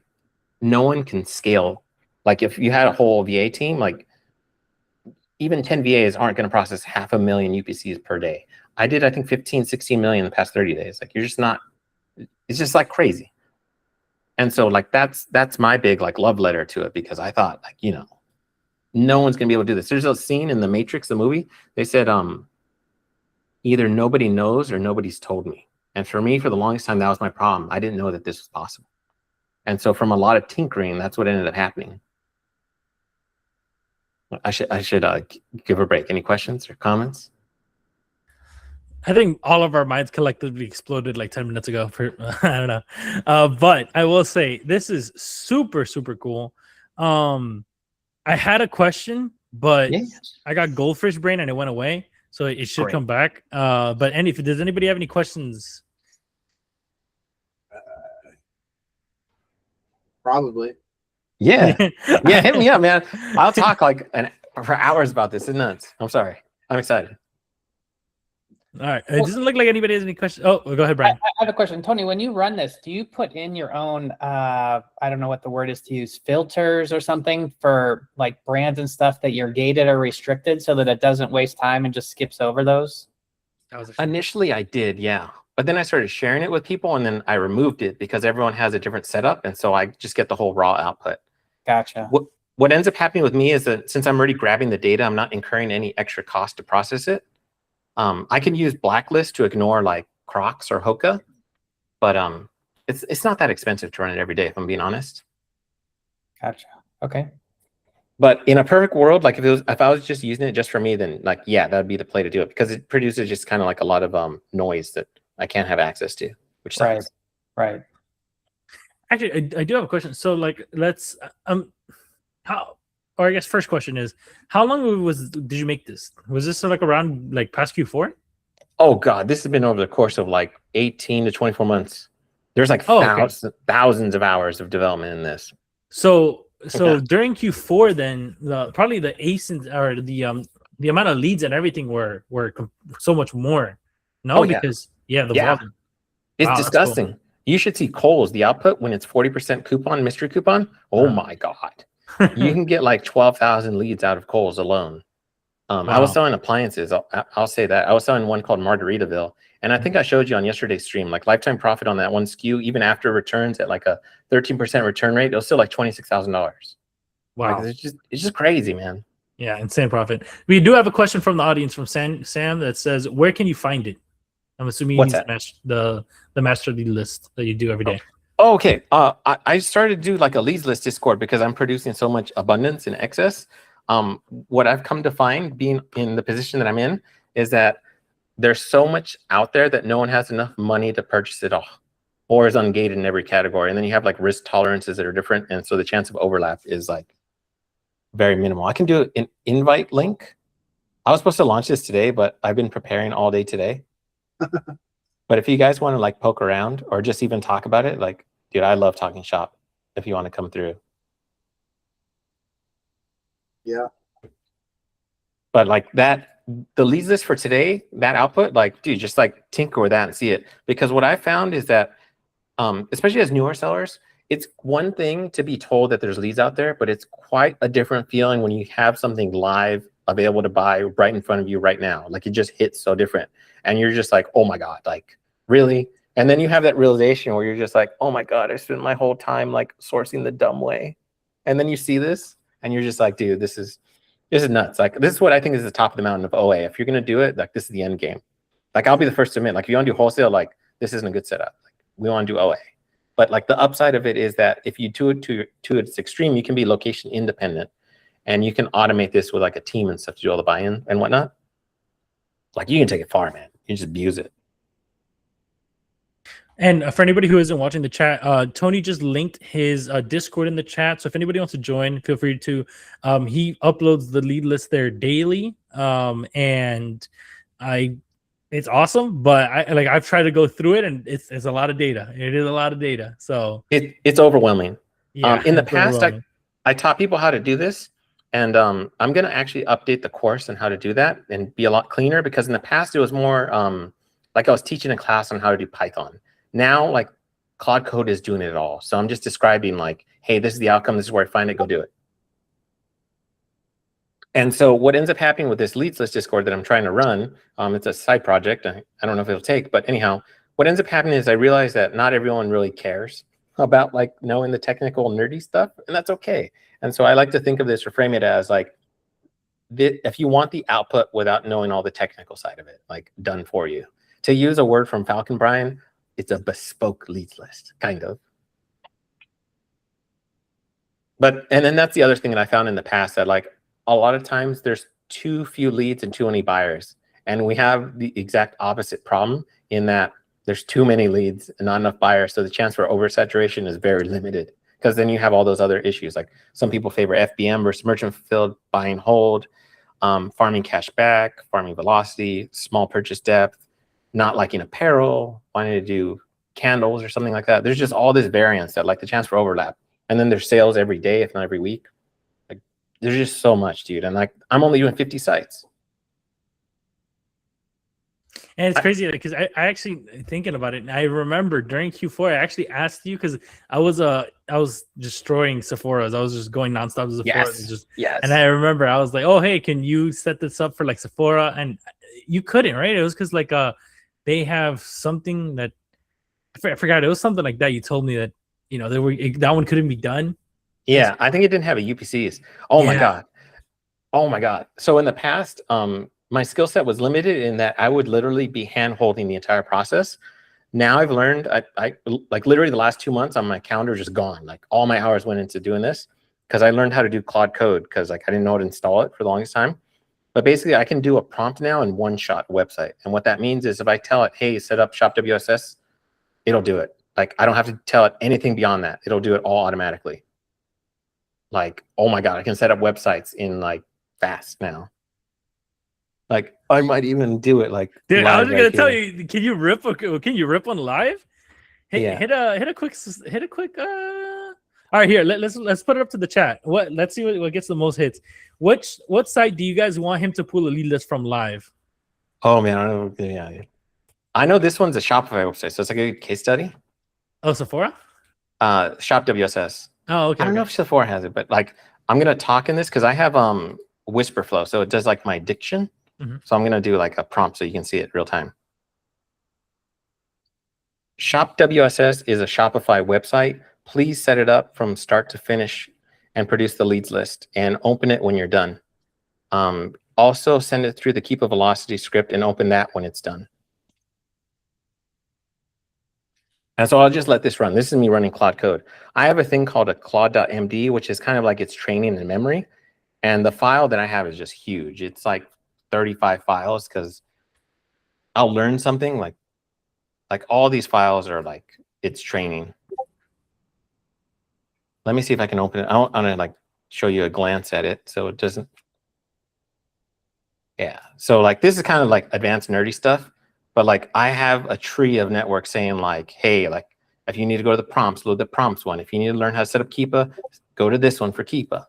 no one can scale. Like if you had a whole VA team, like even 10 VAs aren't going to process 500,000 UPCs per day. I did, I think 15, 16 million in the past 30 days. Like you're just not, it's just like crazy. And so like that's my big like love letter to it, because I thought like, you know, no one's gonna be able to do this. There's a scene in The Matrix, the movie, they said either nobody knows or nobody's told me. And for me, for the longest time, that was my problem. I didn't know that this was possible. And so from a lot of tinkering, that's what ended up happening. I should give a break. Any questions or comments? I think all of our minds collectively exploded like 10 minutes ago. I don't know. But I will say this is super, super cool. I had a question, but I got goldfish brain and it went away. So it should come back. But does anybody have any questions? Probably. Yeah. Yeah, hit me up, man. I'll talk like for hours about this. It's nuts. I'm sorry. I'm excited. All right. It doesn't look like anybody has any questions. Oh, go ahead, Brian. I have a question. Tony, when you run this, do you put in your own, I don't know what the word is to use, filters or something for like brands and stuff that you're gated or restricted so that it doesn't waste time and just skips over those? Initially, I did, yeah. But then I started sharing it with people, and then I removed it because everyone has a different setup. And so I just get the whole raw output. Gotcha. What ends up happening with me is that since I'm already grabbing the data, I'm not incurring any extra cost to process it. I can use Blacklist to ignore like Crocs or Hoka, but it's not that expensive to run it every day, if I'm being honest. Gotcha. Okay. But in a perfect world, like if I was just using it just for me, then like yeah, that'd be the play to do it, because it produces just kind of like a lot of noise that I can't have access to, which sucks. Right. Actually, I do have a question. So like let's or I guess first question is, how long did you make this? Was this like around like past Q4? Oh God, this has been over the course of like 18 to 24 months. There's like thousands of hours of development in this. So during Q4, then probably the ASINs or the amount of leads and everything were so much more. No, because the volume. It's disgusting. Cool. You should see Kohl's, the output when it's 40% coupon, mystery coupon. Oh my God. You can get like 12,000 leads out of Kohl's alone. I was selling appliances. I'll say that. I was selling one called Margaritaville. And I think I showed you on yesterday's stream, like lifetime profit on that one SKU, even after returns at like a 13% return rate, it was still like $26,000. Wow. Like, it's just crazy, man. Yeah, insane profit. We do have a question from the audience from Sam that says, where can you find it? I'm assuming you mean the master lead list that you do every day. Oh, okay. I started to do like a leads list Discord because I'm producing so much abundance and excess. What I've come to find, being in the position that I'm in, is that there's so much out there that no one has enough money to purchase it all, or is ungated in every category. And then you have like risk tolerances that are different. And so the chance of overlap is like very minimal. I can do an invite link. I was supposed to launch this today, but I've been preparing all day today. But if you guys want to like poke around or just even talk about it, like, dude, I love talking shop if you want to come through. Yeah. But like that, the leads list for today, that output, like, dude, just like tinker with that and see it. Because what I found is that, especially as newer sellers, it's one thing to be told that there's leads out there, but it's quite a different feeling when you have something live available to buy right in front of you right now. Like it just hits so different. And you're just like, oh my God, like really? And then you have that realization where you're just like, oh my God, I spent my whole time like sourcing the dumb way. And then you see this and you're just like, dude, this is nuts. Like this is what I think is the top of the mountain of OA. If you're going to do it, like this is the end game. Like I'll be the first to admit, like if you want to do wholesale, like this isn't a good setup. Like we want to do OA. But like the upside of it is that if you do it to its extreme, you can be location independent and you can automate this with like a team and stuff to do all the buy-in and whatnot. Like you can take it far, man. You just abuse it. And for anybody who isn't watching the chat, Tony just linked his Discord in the chat. So if anybody wants to join, feel free to. He uploads the lead list there daily, and it's awesome. But I've tried to go through it, and it's a lot of data. It is a lot of data. So it's overwhelming. Yeah, in the past, I taught people how to do this, and I'm going to actually update the course on how to do that and be a lot cleaner, because in the past it was more like I was teaching a class on how to do Python. Now, like Claude Code is doing it all. So I'm just describing like, hey, this is the outcome. This is where I find it. Go do it. And so what ends up happening with this leads list Discord that I'm trying to run, it's a side project. I don't know if it'll take, but anyhow, what ends up happening is I realize that not everyone really cares about like knowing the technical nerdy stuff, and that's okay. And so I like to think of this or frame it as like, if you want the output without knowing all the technical side of it, like done for you. To use a word from Falcon Brian, it's a bespoke leads list, kind of. And then that's the other thing that I found in the past, that like a lot of times there's too few leads and too many buyers. And we have the exact opposite problem in that there's too many leads and not enough buyers. So the chance for oversaturation is very limited, because then you have all those other issues. Like some people favor FBM versus merchant fulfilled, buy and hold, farming cash back, farming velocity, small purchase depth, not liking apparel, wanting to do candles or something like that. There's just all this variance that like the chance for overlap. And then there's sales every day, if not every week. Like there's just so much, dude. And like I'm only doing 50 sites. And it's crazy because I actually thinking about it. And I remember during Q4, I actually asked you because I was destroying Sephora's. I was just going nonstop to Sephora's. Yes. And I remember I was like, oh, hey, can you set this up for like Sephora? And you couldn't, right? It was because like they have something that I forgot. It was something like that. You told me that, you know, that one couldn't be done. Yeah, I think it didn't have a UPCs. Oh my God. Oh my God. So in the past, my skill set was limited in that I would literally be hand holding the entire process. Now I've learned, I like literally the last 2 months on my calendar just gone. Like all my hours went into doing this because I learned how to do Claude Code because like I didn't know how to install it for the longest time. But basically I can do a prompt now in one-shot website. And what that means is if I tell it, hey, set up shop WSS, it'll do it. Like I don't have to tell it anything beyond that. It'll do it all automatically. Like, oh my God, I can set up websites in like fast now. Like I might even do it like. Dude, I was just gonna tell you, can you rip on live? Hit a quick all right, here, let's put it up to the chat. Let's see what gets the most hits. What site do you guys want him to pull a lead list from live? Oh man, I don't know. Yeah. I know this one's a Shopify website, so it's like a good case study. Oh, Sephora? Shop WSS. Oh, okay. I don't know if Sephora has it, but like I'm gonna talk in this because I have whisper flow, so it does like my diction. Mm-hmm. So I'm gonna do like a prompt so you can see it real time. Shop WSS is a Shopify website. Please set it up from start to finish and produce the leads list and open it when you're done. Also send it through the Keep a Velocity script and open that when it's done. And so I'll just let this run. This is me running Claude Code. I have a thing called a Claude.md, which is kind of like it's training in memory. And the file that I have is just huge. It's like 35 files because I'll learn something like all these files are like, it's training. Let me see if I can open it. I want to like show you a glance at it so it doesn't. Yeah. So like this is kind of like advanced nerdy stuff, but like I have a tree of networks saying like, hey, like if you need to go to the prompts, load the prompts one. If you need to learn how to set up Keepa, go to this one for Keepa.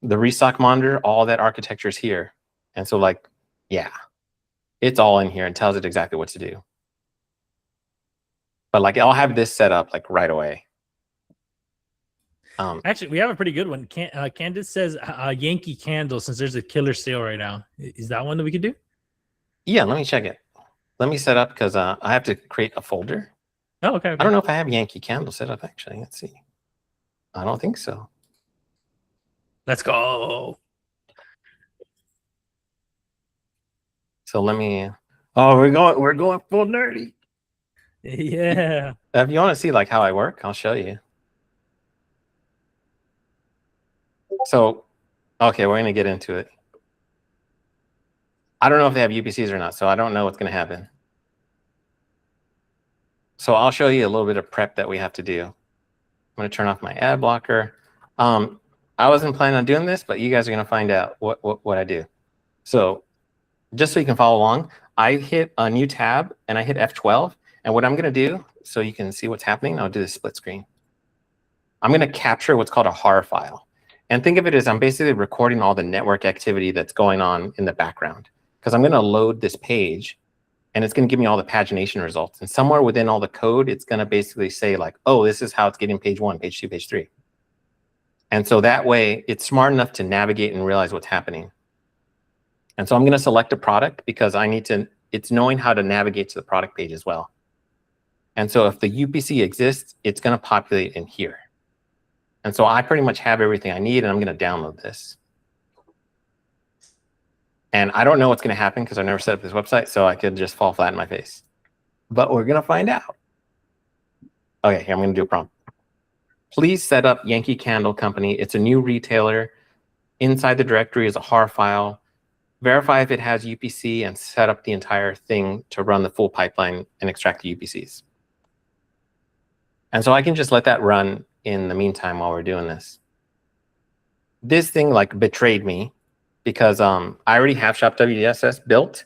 The restock monitor, all that architecture is here. And so like, yeah, it's all in here and tells it exactly what to do. But like I'll have this set up like right away. Actually, we have a pretty good one. Candace says Yankee Candle, since there's a killer sale right now. Is that one that we could do? Yeah, let me check it. Let me set up because I have to create a folder. Oh, okay. I don't know if I have Yankee Candle set up actually. Let's see. I don't think so. Let's go. So let me. Oh, we're going full nerdy. Yeah. If you want to see like how I work, I'll show you. So, okay, we're gonna get into it. I don't know if they have UPCs or not, so I don't know what's gonna happen. So I'll show you a little bit of prep that we have to do. I'm gonna turn off my ad blocker. I wasn't planning on doing this, but you guys are gonna find out what I do. So just so you can follow along, I hit a new tab and I hit F12. And what I'm gonna do, so you can see what's happening, I'll do the split screen. I'm gonna capture what's called a HAR file. And think of it as I'm basically recording all the network activity that's going on in the background. Because I'm gonna load this page and it's gonna give me all the pagination results. And somewhere within all the code, it's gonna basically say like, oh, this is how it's getting page 1, page 2, page 3. And so that way it's smart enough to navigate and realize what's happening. And so I'm gonna select a product because it's knowing how to navigate to the product page as well. And so if the UPC exists, it's gonna populate in here. And so I pretty much have everything I need and I'm gonna download this. And I don't know what's gonna happen because I've never set up this website, so I could just fall flat in my face. But we're gonna find out. Okay, here I'm gonna do a prompt. Please set up Yankee Candle Company. It's a new retailer. Inside the directory is a HAR file. Verify if it has UPC and set up the entire thing to run the full pipeline and extract the UPCs. And so I can just let that run in the meantime while we're doing this. This thing like betrayed me because I already have Shop WDSS built,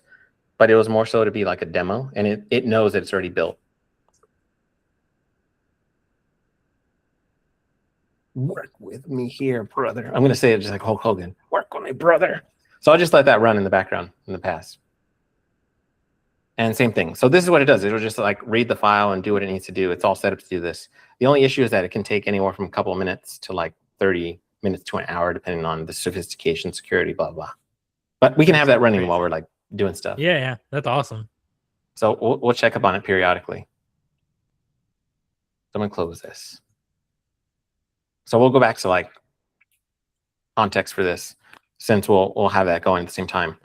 but it was more so to be like a demo, and it knows that it's already built. Work with me here, brother. I'm gonna say it just like Hulk Hogan. Work with me, brother. So I'll just let that run in the background in the past. And same thing. So this is what it does. It'll just like read the file and do what it needs to do. It's all set up to do this. The only issue is that it can take anywhere from a couple of minutes to like 30 minutes to an hour, depending on the sophistication, security, blah, blah. But we can have that running while we're like doing stuff. Yeah, that's awesome. So we'll check up on it periodically. So I'm gonna close this. So we'll go back to like context for this, since we'll have that going at the same time.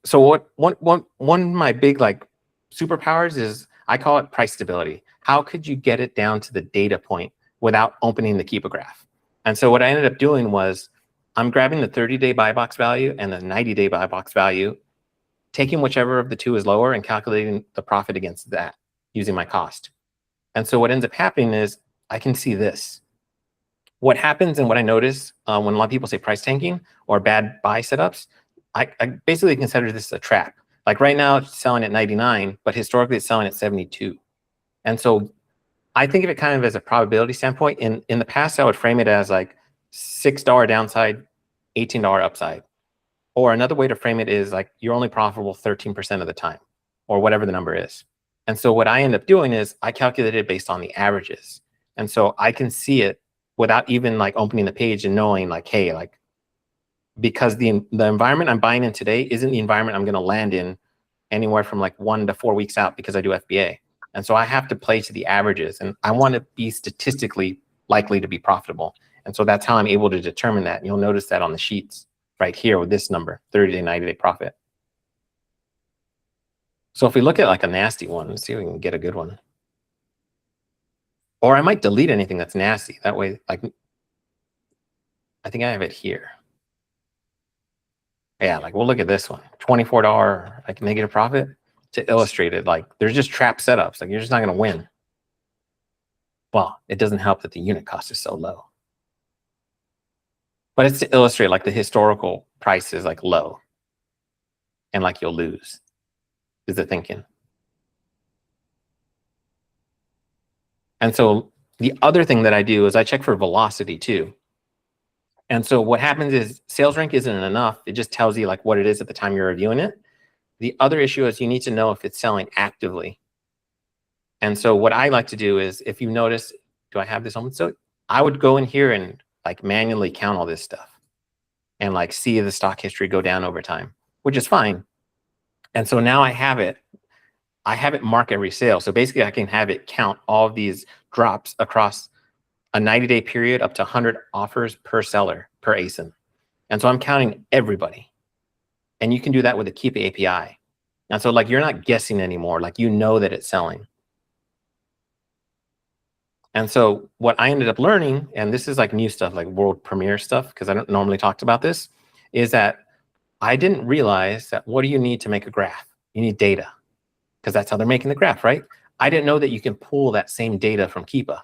So one of my big like superpowers is, I call it price stability. How could you get it down to the data point without opening the Keepa graph? And so what I ended up doing was I'm grabbing the 30-day buy box value and the 90-day buy box value, taking whichever of the two is lower and calculating the profit against that using my cost. And so what ends up happening is I can see this. What happens and what I notice when a lot of people say price tanking or bad buy setups, I basically consider this a trap. Like right now it's selling at 99, but historically it's selling at 72. And so I think of it kind of as a probability standpoint. In the past, I would frame it as like $6 downside, $18 upside. Or another way to frame it is like you're only profitable 13% of the time, or whatever the number is. And so what I end up doing is I calculate it based on the averages. And so I can see it without even like opening the page and knowing like, hey, like, because the environment I'm buying in today isn't the environment I'm going to land in anywhere from like 1 to 4 weeks out because I do FBA. And so I have to play to the averages, and I want to be statistically likely to be profitable. And so that's how I'm able to determine that. And you'll notice that on the sheets right here with this number, 30-day, 90-day profit. So if we look at like a nasty one, let's see if we can get a good one. Or I might delete anything that's nasty. That way, like, I think I have it here. Yeah, like we'll look at this one, $24 like negative profit, to illustrate it. Like there's just trap setups. Like you're just not going to win. Well, it doesn't help that the unit cost is so low. But it's to illustrate like the historical price is like low, and like you'll lose is the thinking. And so the other thing that I do is I check for velocity too. And so what happens is sales rank isn't enough. It just tells you like what it is at the time you're reviewing it. The other issue is you need to know if it's selling actively. And so what I like to do is, if you notice, do I have this on? So I would go in here and like manually count all this stuff and like see the stock history go down over time, which is fine. And so now I have it mark every sale. So basically I can have it count all of these drops across a 90-day period up to 100 offers per seller per ASIN. And so I'm counting everybody. And you can do that with the Keep API. And so like you're not guessing anymore, like you know that it's selling. And so what I ended up learning, and this is like new stuff, like world premiere stuff, because I don't normally talk about this, is that I didn't realize that what do you need to make a graph? You need data, because that's how they're making the graph, right? I didn't know that you can pull that same data from Keepa.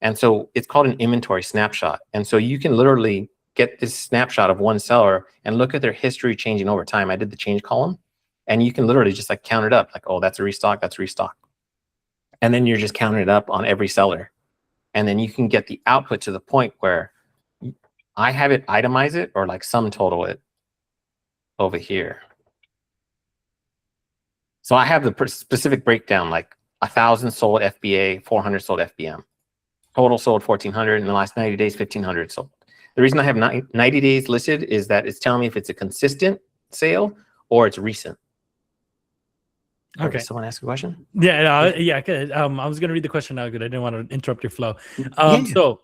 And so it's called an inventory snapshot. And so you can literally get this snapshot of one seller and look at their history changing over time. I did the change column, and you can literally just like count it up, like, oh, that's a restock, that's a restock. And then you're just counting it up on every seller. And then you can get the output to the point where I have it itemize it or like sum total it over here. So I have the specific breakdown, like 1,000 sold FBA, 400 sold FBM. Total sold 1,400 in the last 90 days, 1,500 sold. The reason I have 90 days listed is that it's telling me if it's a consistent sale or it's recent. Okay. Someone ask a question? Yeah, yeah, good. I was gonna read the question now, good. I didn't want to interrupt your flow. So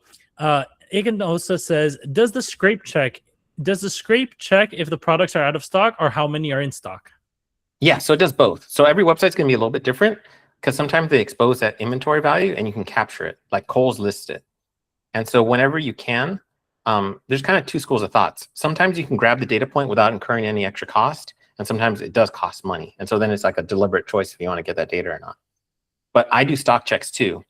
Egan also says, does the scrape check if the products are out of stock or how many are in stock? Yeah, so it does both. So every website's gonna be a little bit different because sometimes they expose that inventory value and you can capture it, like Kohl's lists it. And so whenever you can, there's kind of two schools of thoughts. Sometimes you can grab the data point without incurring any extra cost. And sometimes it does cost money. And so then it's like a deliberate choice if you want to get that data or not. But I do stock checks too.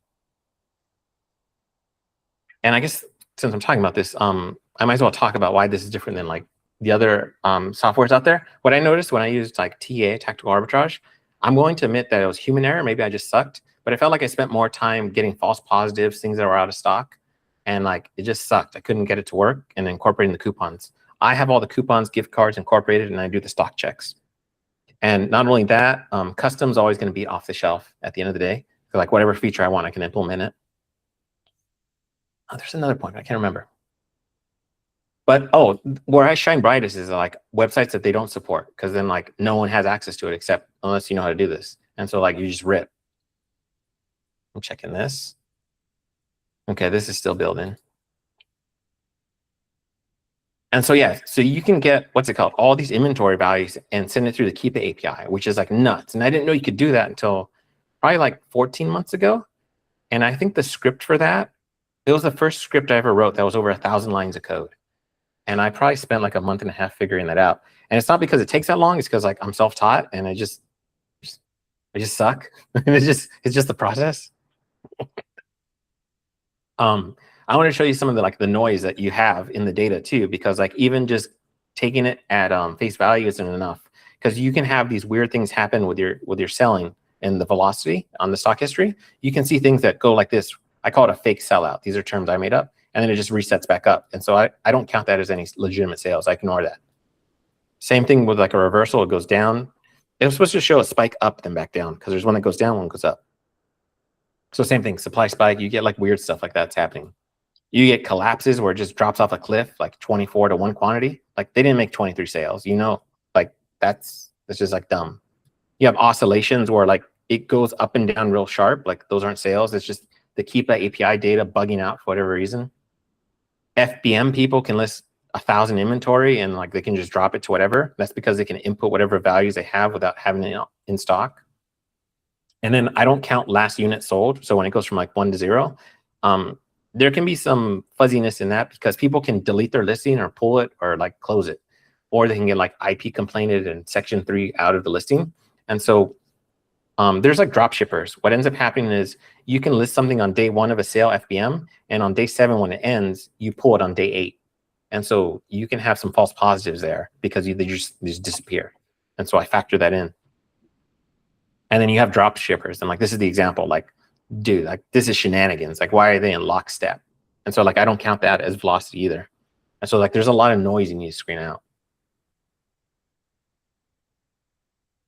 And I guess since I'm talking about this, I might as well talk about why this is different than like the other softwares out there. What I noticed when I used like TA, tactical arbitrage, I'm willing to admit that it was human error. Maybe I just sucked. But I felt like I spent more time getting false positives, things that were out of stock. And like it just sucked. I couldn't get it to work and incorporating the coupons. I have all the coupons, gift cards incorporated, and I do the stock checks. And not only that, custom's always going to be off the shelf at the end of the day. So like whatever feature I want, I can implement it. Oh, there's another point, I can't remember. But where I shine brightest is like websites that they don't support, because then like no one has access to it except unless you know how to do this. And so like you just rip. I'm checking this. Okay, this is still building. And so, yeah, so you can get, what's it called, all these inventory values and send it through the Keep It API, which is like nuts. And I didn't know you could do that until probably like 14 months ago. And I think the script for that, it was the first script I ever wrote that was over 1,000 lines of code. And I probably spent like a month and a half figuring that out. And it's not because it takes that long, it's because like I'm self-taught and I just suck. it's just the process. I want to show you some of the like the noise that you have in the data too, because like even just taking it at face value isn't enough, because you can have these weird things happen with your selling and the velocity on the stock history. You can see things that go like this. I call it a fake sellout. These are terms I made up, and then it just resets back up. And so I don't count that as any legitimate sales. I ignore that. Same thing with like a reversal. It goes down. It was supposed to show a spike up then back down, because there's one that goes down, one goes up. So same thing, supply spike. You get like weird stuff like that's happening. You get collapses where it just drops off a cliff, like 24 to 1 quantity. Like they didn't make 23 sales, you know, like that's just like dumb. You have oscillations where like it goes up and down real sharp. Like those aren't sales. It's just the Keep That API data bugging out for whatever reason. FBM people can list 1,000 inventory and like they can just drop it to whatever. That's because they can input whatever values they have without having it in stock. And then I don't count last unit sold. So when it goes from like 1 to 0, there can be some fuzziness in that because people can delete their listing or pull it or like close it, or they can get like IP complained and section 3 out of the listing. And so there's like drop shippers. What ends up happening is you can list something on day 1 of a sale FBM, and on day 7 when it ends, you pull it on day 8. And so you can have some false positives there because they just disappear. And so I factor that in. And then you have drop shippers, and like this is the example, like, dude, like this is shenanigans. Like, why are they in lockstep? And so like I don't count that as velocity either. And so like there's a lot of noise you need to screen out.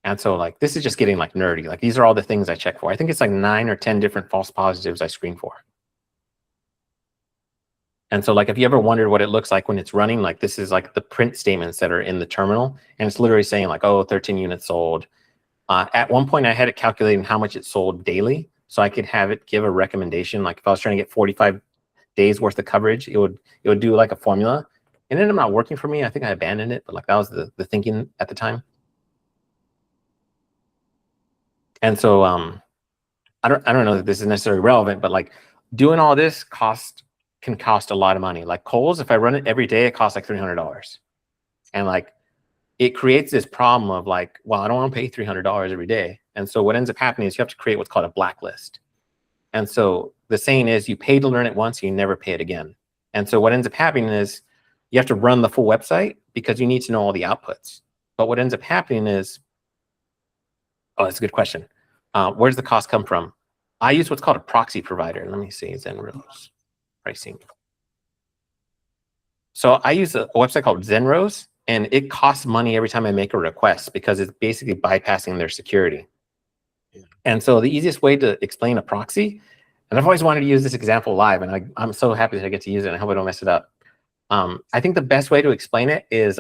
And so like this is just getting like nerdy. Like these are all the things I check for. I think it's like 9 or 10 different false positives I screen for. And so like, if you ever wondered what it looks like when it's running, like this is like the print statements that are in the terminal. And it's literally saying like, oh, 13 units sold. At one point I had it calculating how much it sold daily. So I could have it give a recommendation. Like if I was trying to get 45 days worth of coverage, it would do like a formula. It ended up not working for me. I think I abandoned it, but like that was the thinking at the time. And so I don't know that this is necessarily relevant, but like doing all this can cost a lot of money. Like Kohl's, if I run it every day, it costs like $300. And like it creates this problem of like, well, I don't want to pay $300 every day. And so what ends up happening is you have to create what's called a blacklist. And so the saying is you pay to learn it once, you never pay it again. And so what ends up happening is you have to run the full website because you need to know all the outputs. But what ends up happening is, oh, that's a good question. Where does the cost come from? I use what's called a proxy provider. Let me see, Zenrose pricing. So I use a website called Zenrose, and it costs money every time I make a request because it's basically bypassing their security. Yeah. And so the easiest way to explain a proxy, and I've always wanted to use this example live, and I'm so happy that I get to use it, and I hope I don't mess it up. I think the best way to explain it is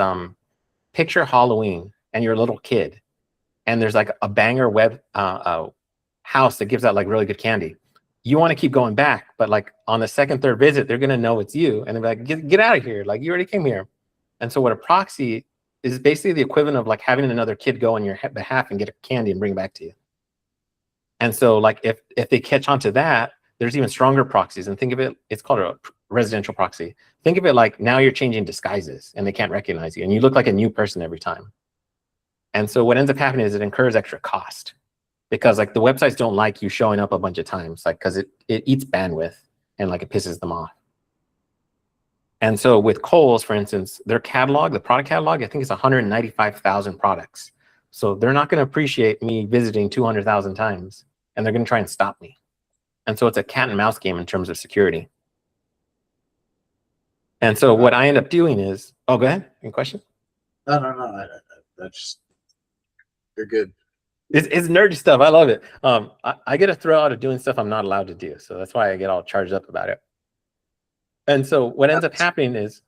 picture Halloween and you're a little kid, and there's like a banger web house that gives out like really good candy. You want to keep going back, but like on the second, third visit, they're going to know it's you. And they're like, get out of here. Like you already came here. And so what a proxy is basically the equivalent of like having another kid go on your behalf and get a candy and bring it back to you. And so like if they catch on to that, there's even stronger proxies. And think of it, it's called a residential proxy. Think of it like now you're changing disguises and they can't recognize you. And you look like a new person every time. And so what ends up happening is it incurs extra cost. Because like the websites don't like you showing up a bunch of times, like because it eats bandwidth and like it pisses them off. And so with Kohl's, for instance, their catalog, the product catalog, I think it's 195,000 products. So they're not going to appreciate me visiting 200,000 times, and they're going to try and stop me. And so it's a cat and mouse game in terms of security. And so what I end up doing is, oh, go ahead. Any question? No. That's you're good. It's nerdy stuff. I love it. I get a thrill out of doing stuff I'm not allowed to do. So that's why I get all charged up about it. And so what ends up happening is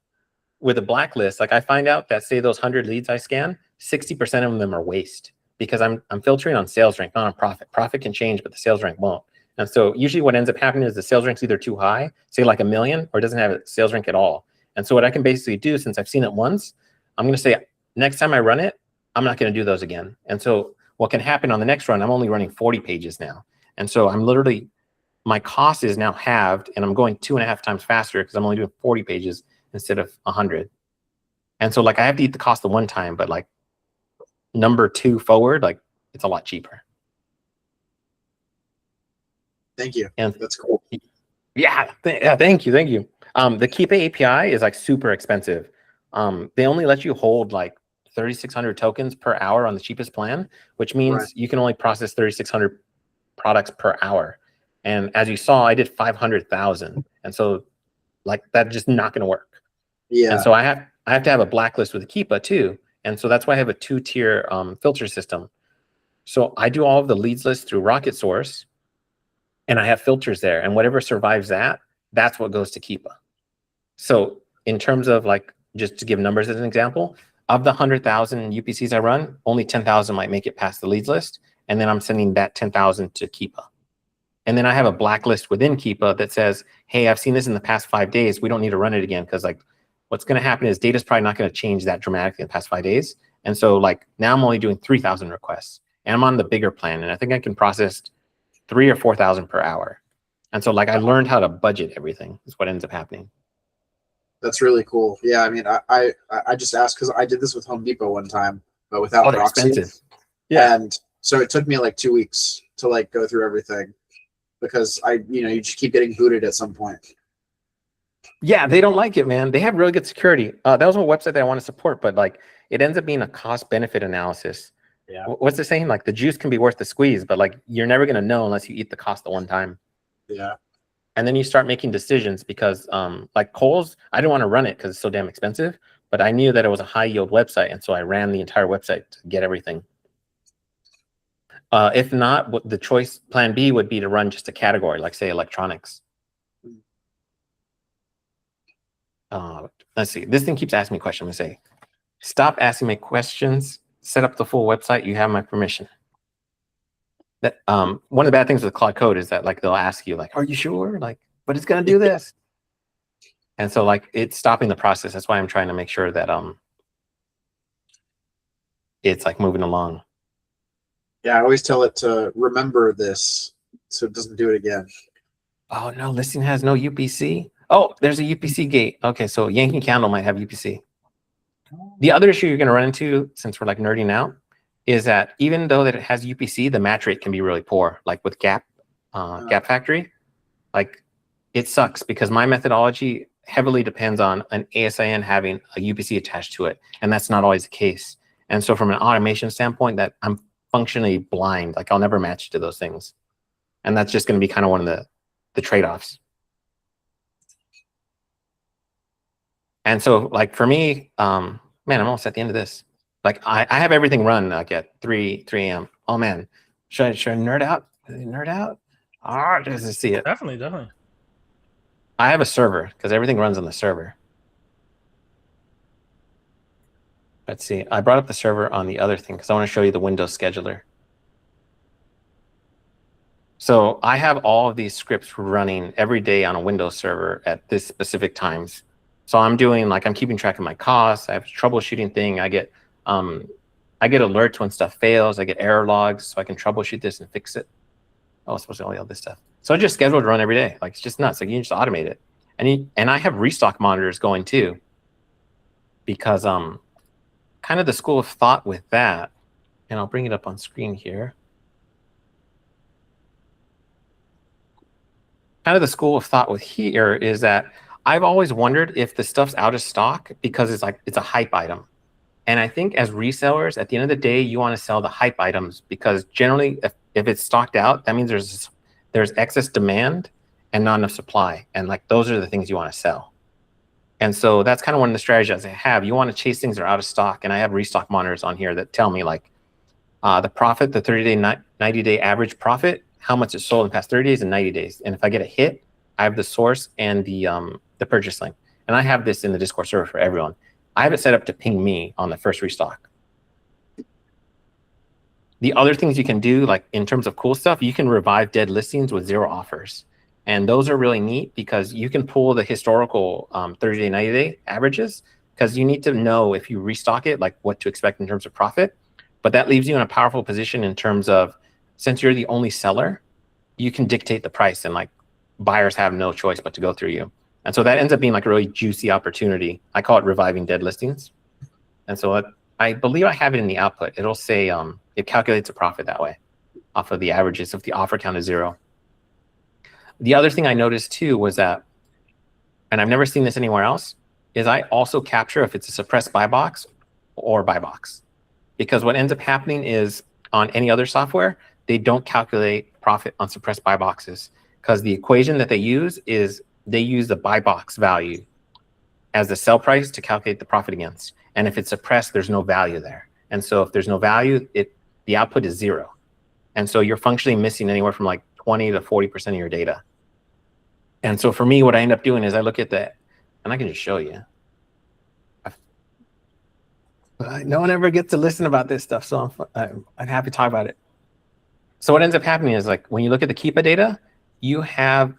with a blacklist, like I find out that say those 100 leads I scan, 60% of them are waste because I'm filtering on sales rank, not on profit. Profit can change, but the sales rank won't. And so usually what ends up happening is the sales rank's either too high, say like 1 million, or it doesn't have a sales rank at all. And so what I can basically do, since I've seen it once, I'm going to say next time I run it, I'm not going to do those again. And so what can happen on the next run, I'm only running 40 pages now. And so I'm literally, my cost is now halved and I'm going 2.5 times faster because I'm only doing 40 pages instead of 100. And so like I have to eat the cost the one time, but like number 2 forward, like it's a lot cheaper. Thank you. And that's cool. Yeah, thank you. The Keepa API is like super expensive. They only let you hold like 3,600 tokens per hour on the cheapest plan, which means you can only process 3,600 products per hour. And as you saw, I did 500,000. And so like that's just not going to work. Yeah. And so I have to have a blacklist with Keepa too. And so that's why I have a 2-tier filter system. So I do all of the leads list through Rocket Source and I have filters there, and whatever survives that, that's what goes to Keepa. So in terms of like, just to give numbers as an example, of the 100,000 UPCs I run, only 10,000 might make it past the leads list. And then I'm sending that 10,000 to Keepa. And then I have a blacklist within Keepa that says, hey, I've seen this in the past 5 days. We don't need to run it again. Because like what's going to happen is data's probably not going to change that dramatically in the past 5 days. And so like now I'm only doing 3,000 requests and I'm on the bigger plan. And I think I can process 3,000 or 4,000 per hour. And so like I learned how to budget everything is what ends up happening. That's really cool. Yeah, I mean, I just asked because I did this with Home Depot one time, but without proxy. Expensive. Yeah. And so it took me like 2 weeks to like go through everything because you just keep getting booted at some point. Yeah, they don't like it, man. They have really good security. That was a website that I want to support, but like it ends up being a cost-benefit analysis. Yeah. What's it saying? Like the juice can be worth the squeeze, but like you're never going to know unless you eat the cost at one time. Yeah. And then you start making decisions because like Kohl's, I didn't want to run it because it's so damn expensive, but I knew that it was a high yield website. And so I ran the entire website to get everything. If not, what the choice plan B would be to run just a category, like say electronics. let's see. This thing keeps asking me questions. I'm gonna say, stop asking me questions. Set up the full website. You have my permission. That one of the bad things with Claude Code is that like they'll ask you like, are you sure? Like, but it's gonna do this. And so like it's stopping the process. That's why I'm trying to make sure that it's like moving along. Yeah, I always tell it to remember this so it doesn't do it again. Oh no, listing has no UPC. Oh, there's a UPC gate. Okay, so Yankee Candle might have UPC. The other issue you're going to run into, since we're like nerding out, is that even though that it has UPC, the match rate can be really poor. Like with Gap Factory, like it sucks because my methodology heavily depends on an ASIN having a UPC attached to it, and that's not always the case. And so from an automation standpoint, that I'm functionally blind. Like I'll never match to those things, and that's just going to be kind of one of the trade-offs. And so like for me, man, I'm almost at the end of this. Like I have everything run like at 3 a.m. Oh man, should I nerd out? Nerd out? Ah, just to see it. Definitely. I have a server because everything runs on the server. Let's see. I brought up the server on the other thing because I want to show you the Windows scheduler. So I have all of these scripts running every day on a Windows server at this specific times. So I'm doing like, I'm keeping track of my costs. I have a troubleshooting thing. I get alerts when stuff fails. I get error logs so I can troubleshoot this and fix it. Oh, it's supposed to all this stuff. So I just scheduled to run every day. Like it's just nuts. Like you can just automate it. And I have restock monitors going too, because kind of the school of thought with that, and I'll bring it up on screen here. Kind of the school of thought with here is that I've always wondered if the stuff's out of stock because it's a hype item. And I think as resellers, at the end of the day, you want to sell the hype items because generally if it's stocked out, that means there's excess demand and not enough supply. And like those are the things you want to sell. And so that's kind of one of the strategies I have. You want to chase things that are out of stock. And I have restock monitors on here that tell me like the profit, the 30-day, 90-day average profit, how much it's sold in the past 30 days and 90 days. And if I get a hit, I have the source and the purchase link. And I have this in the Discord server for everyone. I have it set up to ping me on the first restock. The other things you can do, like in terms of cool stuff, you can revive dead listings with 0 offers. And those are really neat because you can pull the historical 30-day, 90-day averages because you need to know if you restock it, like what to expect in terms of profit. But that leaves you in a powerful position in terms of, since you're the only seller, you can dictate the price and like buyers have no choice but to go through you. And so that ends up being like a really juicy opportunity. I call it reviving dead listings. And so I believe I have it in the output. It'll say it calculates a profit that way off of the averages if the offer count is 0. The other thing I noticed too was that, and I've never seen this anywhere else, is I also capture if it's a suppressed buy box or buy box. Because what ends up happening is on any other software, they don't calculate profit on suppressed buy boxes because the equation that they use is they use the buy box value as the sell price to calculate the profit against. And if it's suppressed, there's no value there. And so if there's no value, the output is 0. And so you're functionally missing anywhere from like 20 to 40% of your data. And so for me, what I end up doing is I look at that, and I can just show you. No one ever gets to listen about this stuff, so I'm happy to talk about it. So what ends up happening is like when you look at the Keepa data, you have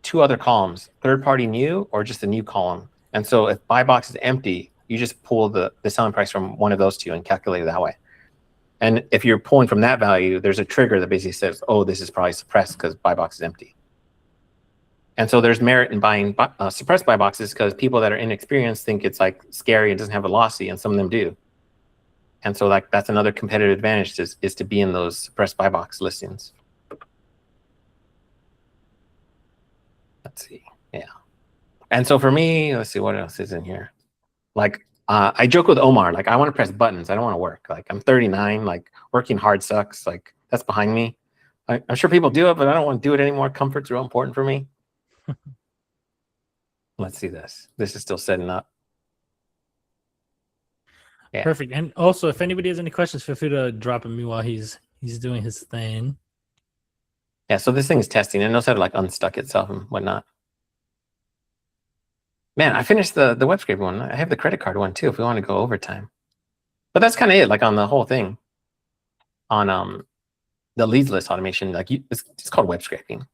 2 other columns, third-party new or just a new column. And so if buy box is empty, you just pull the selling price from one of those 2 and calculate it that way. And if you're pulling from that value, there's a trigger that basically says, oh, this is probably suppressed because buy box is empty. And so there's merit in buying suppressed buy boxes because people that are inexperienced think it's like scary, it doesn't have velocity, and some of them do. And so like that's another competitive advantage is to be in those suppressed buy box listings. Let's see, yeah. And so for me, let's see what else is in here. Like I joke with Omar, like I want to press buttons, I don't want to work. Like I'm 39, like working hard sucks. Like that's behind me. I'm sure people do it, but I don't want to do it anymore. Comfort's real important for me. Let's see this. This is still setting up. Yeah. Perfect. And also, if anybody has any questions, feel free to drop them while he's doing his thing. Yeah, so this thing is testing. It knows how to like unstuck itself and whatnot. Man, I finished the web scrape one. I have the credit card one too if we want to go overtime. But that's kind of it, like on the whole thing. On the leads list automation, like it's called web scraping.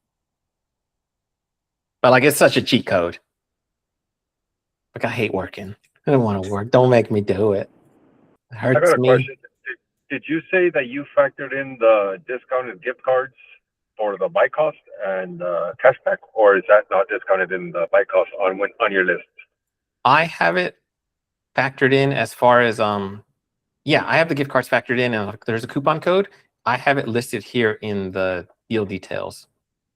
But like it's such a cheat code. Like I hate working. I don't want to work. Don't make me do it. It I got hurts a me. question. Did you say that you factored in the discounted gift cards for the bike cost and cashback, or is that not discounted in the bike cost on your list? I have it factored in as far as yeah, I have the gift cards factored in, and there's a coupon code. I have it listed here in the deal details.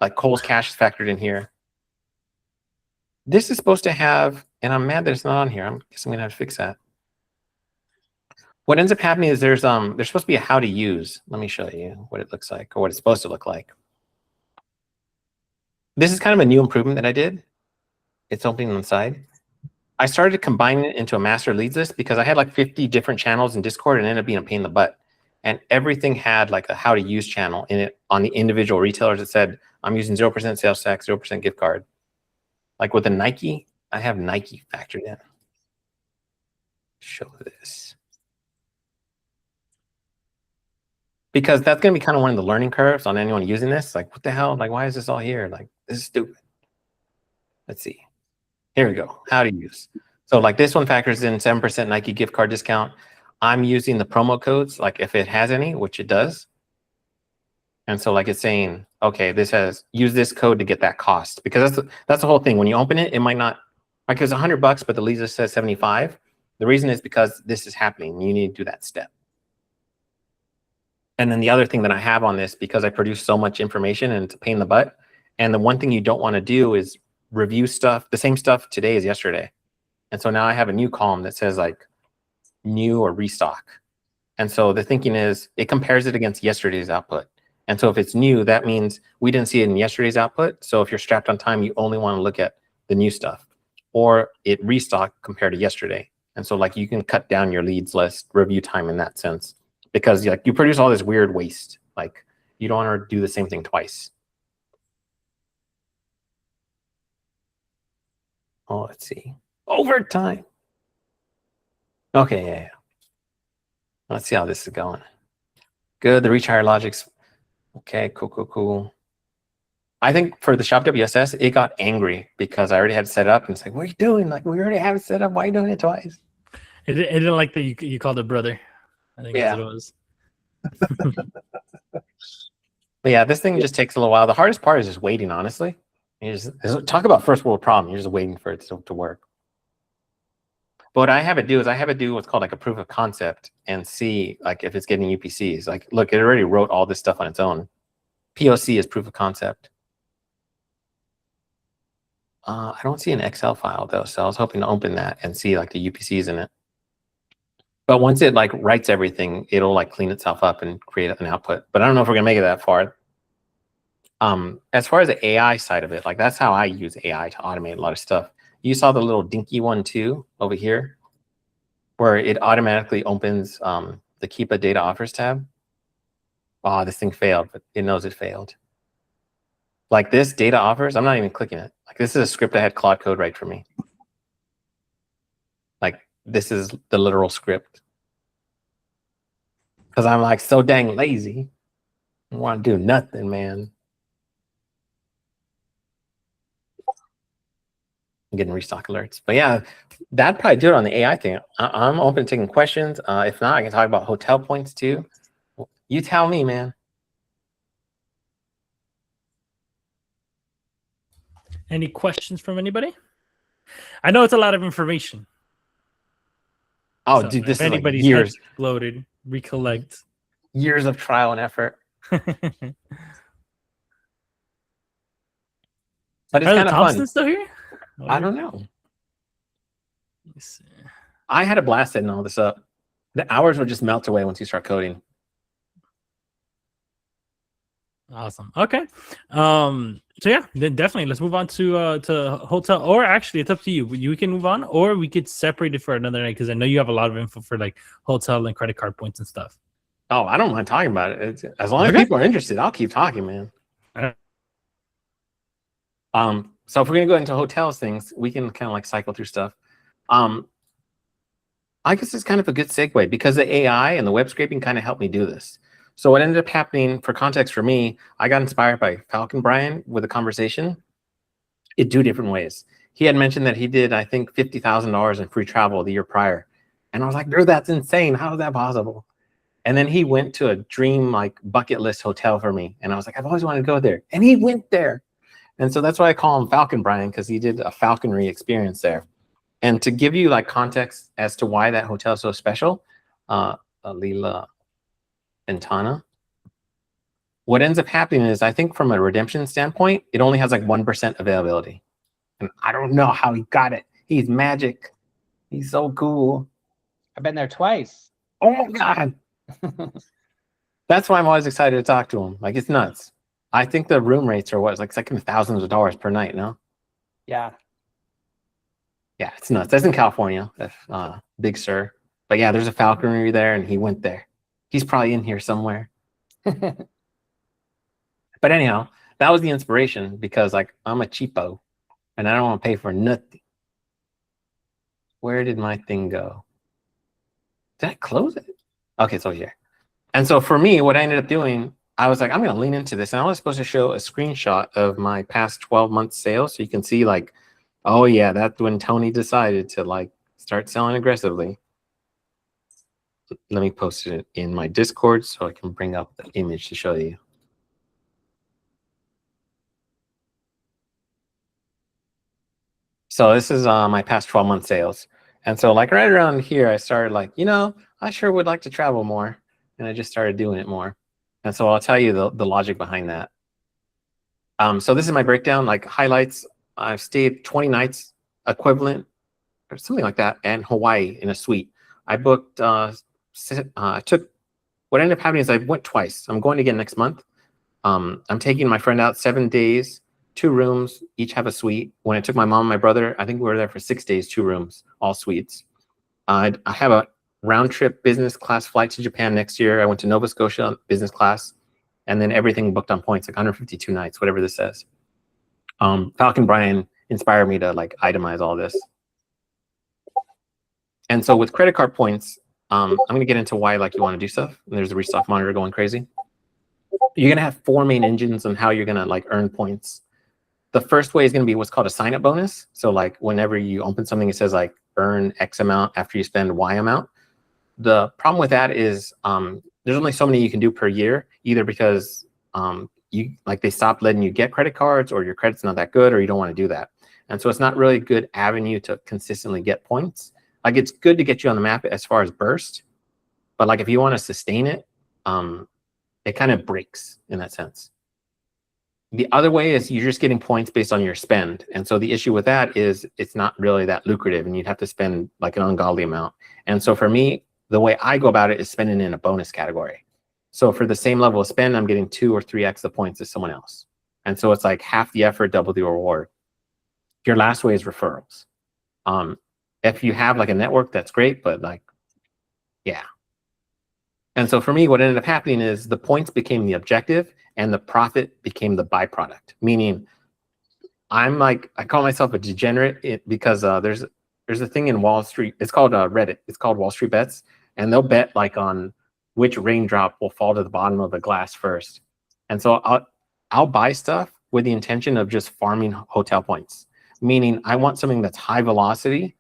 Like Kohl's Cash is factored in here. This is supposed to have, and I'm mad that it's not on here. I guess I'm gonna have to fix that. What ends up happening is there's supposed to be a how to use. Let me show you what it looks like or what it's supposed to look like. This is kind of a new improvement that I did. It's opening on the side. I started combining it into a master leads list because I had like 50 different channels in Discord and it ended up being a pain in the butt. And everything had like a how to use channel in it on the individual retailers that said, I'm using 0% sales tax, 0% gift card. Like with the Nike, I have Nike factored in. Show this. Because that's going to be kind of one of the learning curves on anyone using this. Like, what the hell? Like, why is this all here? Like, this is stupid. Let's see. Here we go. How to use. So like this one factors in 7% Nike gift card discount. I'm using the promo codes, like if it has any, which it does. And so like it's saying, okay, this has, use this code to get that cost. Because that's the whole thing. When you open it, it might not, like it's $100, but the lead list says 75. The reason is because this is happening. You need to do that step. And then the other thing that I have on this, because I produce so much information and it's a pain in the butt. And the one thing you don't want to do is review stuff, the same stuff today as yesterday. And so now I have a new column that says like new or restock. And so the thinking is it compares it against yesterday's output. And so if it's new, that means we didn't see it in yesterday's output. So if you're strapped on time, you only want to look at the new stuff, or it restocked compared to yesterday. And so like you can cut down your leads list review time in that sense, because like you produce all this weird waste. Like you don't want to do the same thing twice. Oh, let's see. Overtime. Okay, yeah. Let's see how this is going. Good, the reach higher logics. Okay, cool. I think for the shop WSS, it got angry because I already had it set up and it's like, what are you doing? Like, we already have it set up. Why are you doing it twice? It didn't like that you called it brother. I think that's what it was. But yeah, this thing just takes a little while. The hardest part is just waiting, honestly. Talk about first world problem. You're just waiting for it to work. But what I have it do is I have it do what's called like a proof of concept and see like if it's getting UPCs. Like, look, it already wrote all this stuff on its own. POC is proof of concept. I don't see an Excel file though, so I was hoping to open that and see like the UPCs in it. But once it like writes everything, it'll like clean itself up and create an output. But I don't know if we're gonna make it that far. As far as the AI side of it, like that's how I use AI to automate a lot of stuff. You saw the little dinky one too over here, where it automatically opens the Keepa data offers tab. Oh, this thing failed, but it knows it failed. Like this data offers, I'm not even clicking it. Like this is a script I had Claude Code write for me. Like this is the literal script. Because I'm like so dang lazy. I don't want to do nothing, man. I'm getting restock alerts. But yeah, that'd probably do it on the AI thing. I'm open to taking questions. If not, I can talk about hotel points too. You tell me, man. Any questions from anybody? I know it's a lot of information. Oh, So dude, this if is like anybody's years. Loaded, recollect. Years of trial and effort. But it's Are the kind of Thompsons fun. still here? I don't know. Let me see. I had a blast setting all this up. The hours would just melt away once you start coding. Awesome. Okay. So yeah, then definitely let's move on to hotel. Or actually, it's up to you. You can move on, or we could separate it for another night because I know you have a lot of info for like hotel and credit card points and stuff. Oh, I don't mind talking about it. As long as people are interested, I'll keep talking, man. So if we're gonna go into hotels things, we can kind of like cycle through stuff. I guess it's kind of a good segue because the AI and the web scraping kind of helped me do this. So what ended up happening, for context for me, I got inspired by Falcon Brian with a conversation in 2 different ways. He had mentioned that he did, I think, $50,000 in free travel the year prior. And I was like, dude, that's insane. How is that possible? And then he went to a dream like bucket list hotel for me. And I was like, I've always wanted to go there. And he went there. And so that's why I call him Falcon Brian, because he did a falconry experience there. And to give you like context as to why that hotel is so special, Alila Ventana, what ends up happening is, I think from a redemption standpoint, it only has like 1% availability. And I don't know how he got it. He's magic. He's so cool. I've been there twice. Oh my God. That's why I'm always excited to talk to him. Like, it's nuts. I think the room rates are what, like in thousands of dollars per night, no? Yeah. Yeah, it's nuts. That's in California, Big Sur. But yeah, there's a falconry there, and he went there. He's probably in here somewhere. But anyhow, that was the inspiration, because like I'm a cheapo and I don't want to pay for nothing. Where did my thing go? Did I close it? Okay, it's over here. And so for me, what I ended up doing, I was like, I'm going to lean into this. And I was supposed to show a screenshot of my past 12 months sales. So you can see like, oh yeah, that's when Tony decided to like start selling aggressively. Let me post it in my Discord so I can bring up the image to show you. So this is my past 12-month sales. And so like right around here, I started like, I sure would like to travel more. And I just started doing it more. And so I'll tell you the logic behind that. So this is my breakdown, like highlights. I've stayed 20 nights equivalent or something like that in Hawaii in a suite. I booked, what ended up happening is I went twice. I'm going again next month. I'm taking my friend out 7 days, 2 rooms, each have a suite. When I took my mom and my brother, I think we were there for 6 days, 2 rooms, all suites. I have a round trip business class flight to Japan next year. I went to Nova Scotia business class, and then everything booked on points, like 152 nights, whatever this says. Falcon Brian inspired me to like itemize all this. And so with credit card points, I'm going to get into why like you want to do stuff. And there's a restock monitor going crazy. You're going to have 4 main engines on how you're going to like earn points. The first way is going to be what's called a sign-up bonus. So like whenever you open something, it says like earn X amount after you spend Y amount. The problem with that is there's only so many you can do per year, either because they stopped letting you get credit cards, or your credit's not that good, or you don't want to do that. And so it's not really a good avenue to consistently get points. Like it's good to get you on the map as far as burst, but like if you want to sustain it, it kind of breaks in that sense. The other way is you're just getting points based on your spend. And so the issue with that is it's not really that lucrative, and you'd have to spend like an ungodly amount. And so for me, the way I go about it is spending in a bonus category. So for the same level of spend, I'm getting 2 or 3x the points as someone else. And so it's like half the effort, double the reward. Your last way is referrals. If you have like a network, that's great, but like, yeah. And so for me, what ended up happening is the points became the objective and the profit became the byproduct. Meaning I'm like, I call myself a degenerate because there's a thing in Wall Street. It's called Reddit. It's called Wall Street Bets. And they'll bet like on which raindrop will fall to the bottom of the glass first. And so I'll buy stuff with the intention of just farming hotel points. Meaning I want something that's high velocity,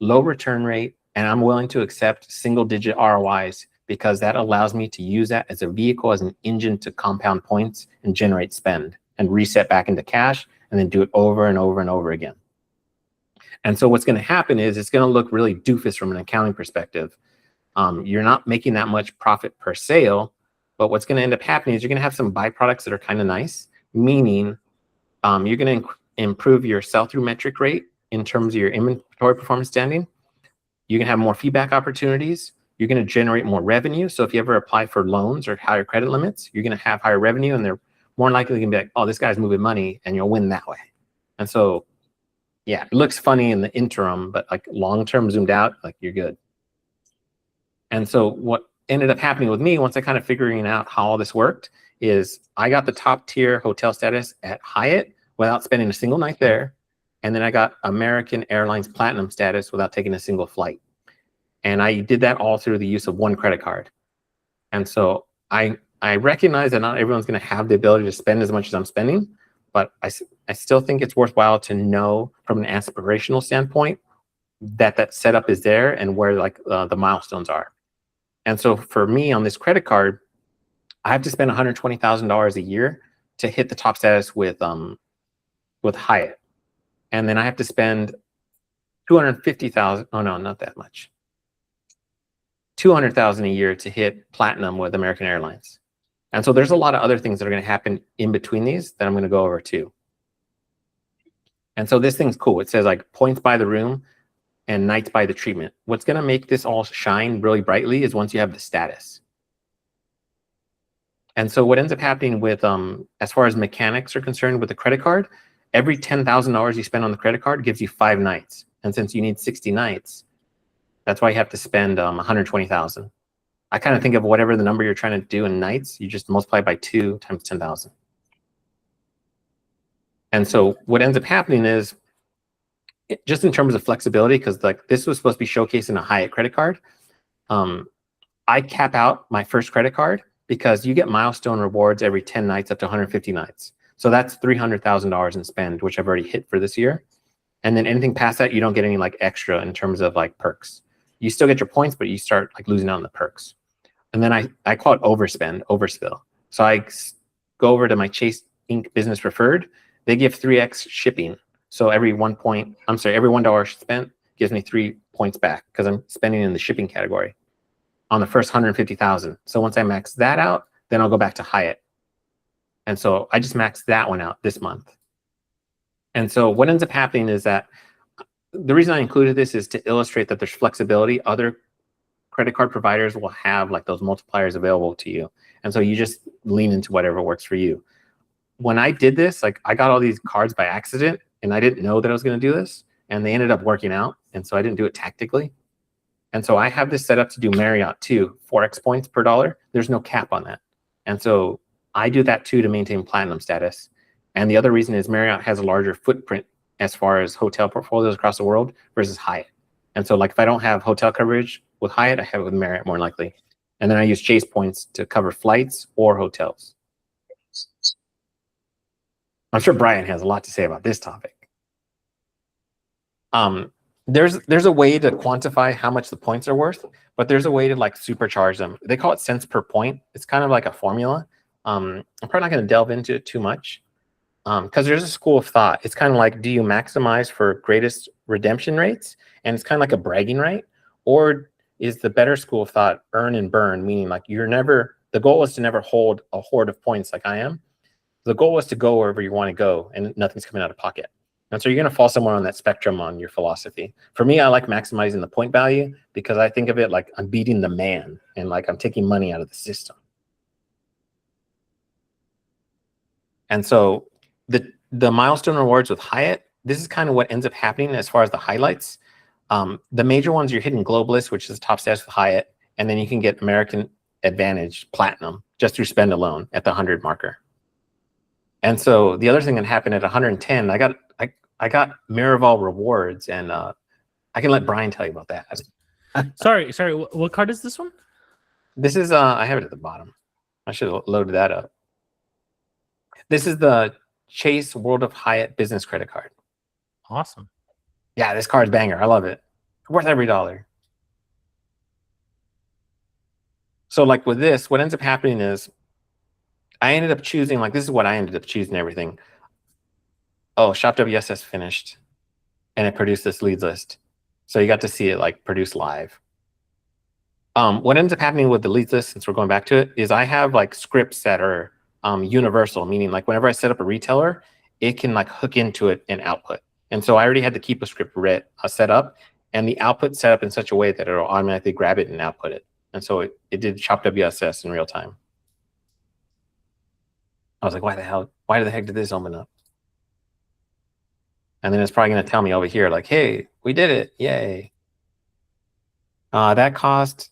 low return rate, and I'm willing to accept single-digit ROIs because that allows me to use that as a vehicle, as an engine to compound points and generate spend and reset back into cash, and then do it over and over and over again. And so what's going to happen is it's going to look really doofus from an accounting perspective. You're not making that much profit per sale, but what's going to end up happening is you're going to have some byproducts that are kind of nice, meaning you're going to improve your sell-through metric rate in terms of your inventory performance standing. You can have more feedback opportunities. You're going to generate more revenue. So if you ever apply for loans or higher credit limits, you're going to have higher revenue, and they're more likely going to be like, oh, this guy's moving money, and you'll win that way. And so, yeah, it looks funny in the interim, but like long-term zoomed out, like you're good. And so what ended up happening with me once I kind of figuring out how all this worked is I got the top tier hotel status at Hyatt, without spending a single night there. And then I got American Airlines Platinum status without taking a single flight. And I did that all through the use of one credit card. And so I recognize that not everyone's going to have the ability to spend as much as I'm spending, but I still think it's worthwhile to know from an aspirational standpoint that that setup is there and where like the milestones are. And so for me on this credit card, I have to spend $120,000 a year to hit the top status with Hyatt. And then I have to spend $250,000. Oh no, not that much. $200,000 a year to hit platinum with American Airlines. And so there's a lot of other things that are going to happen in between these that I'm going to go over too. And so this thing's cool. It says like points by the room and nights by the treatment. What's going to make this all shine really brightly is once you have the status. And so what ends up happening with, as far as mechanics are concerned with the credit card, every $10,000 you spend on the credit card gives you 5 nights. And since you need 60 nights, that's why you have to spend $120,000. I kind of think of whatever the number you're trying to do in nights, you just multiply by 2 times 10,000. And so what ends up happening is, just in terms of flexibility, because like this was supposed to be showcased in a Hyatt credit card, I cap out my first credit card because you get milestone rewards every 10 nights up to 150 nights. So that's $300,000 in spend, which I've already hit for this year. And then anything past that, you don't get any like extra in terms of like perks. You still get your points, but you start like losing out on the perks. And then I call it overspill. So I go over to my Chase Inc. Business Preferred. They give 3x shipping. So every $1 spent gives me 3 points back because I'm spending in the shipping category on the first 150,000. So once I max that out, then I'll go back to Hyatt. And so I just maxed that one out this month. And so what ends up happening is that the reason I included this is to illustrate that there's flexibility. Other credit card providers will have like those multipliers available to you. And so you just lean into whatever works for you. When I did this, like I got all these cards by accident and I didn't know that I was going to do this, and they ended up working out. And so I didn't do it tactically. And so I have this set up to do Marriott too, 4x points per dollar. There's no cap on that. And so I do that too to maintain platinum status. And the other reason is Marriott has a larger footprint as far as hotel portfolios across the world versus Hyatt. And so like if I don't have hotel coverage with Hyatt, I have it with Marriott more likely. And then I use Chase points to cover flights or hotels. I'm sure Brian has a lot to say about this topic. There's a way to quantify how much the points are worth, but there's a way to like supercharge them. They call it cents per point. It's kind of like a formula. I'm probably not going to delve into it too much because there's a school of thought. It's kind of like, do you maximize for greatest redemption rates? And it's kind of like a bragging right. Or is the better school of thought earn and burn, meaning like the goal is to never hold a hoard of points like I am. The goal is to go wherever you want to go and nothing's coming out of pocket. And so you're going to fall somewhere on that spectrum on your philosophy. For me, I like maximizing the point value because I think of it like I'm beating the man and like I'm taking money out of the system. And so the milestone rewards with Hyatt, this is kind of what ends up happening as far as the highlights. The major ones, you're hitting Globalist, which is top status with Hyatt, and then you can get American Advantage Platinum just through spend alone at the 100 marker. And so the other thing that happened at 110, I got Miraval rewards, and I can let Brian tell you about that. Sorry. What card is this one? This is I have it at the bottom. I should have loaded that up. This is the Chase World of Hyatt Business Credit Card. Awesome. Yeah, this card's banger. I love it. Worth every dollar. So like with this, what ends up happening is I ended up choosing, like this is what I ended up choosing everything. Oh, Shop WSS finished and it produced this leads list. So you got to see it like produce live. What ends up happening with the leads list, since we're going back to it, is I have like scripts that are universal, meaning like whenever I set up a retailer, it can like hook into it and output. And so I already had to keep a script set up and the output set up in such a way that it'll automatically grab it and output it. And so it did Shop WSS in real time. I was like, why the heck did this open up? And then it's probably going to tell me over here, like, hey, we did it. Yay. That cost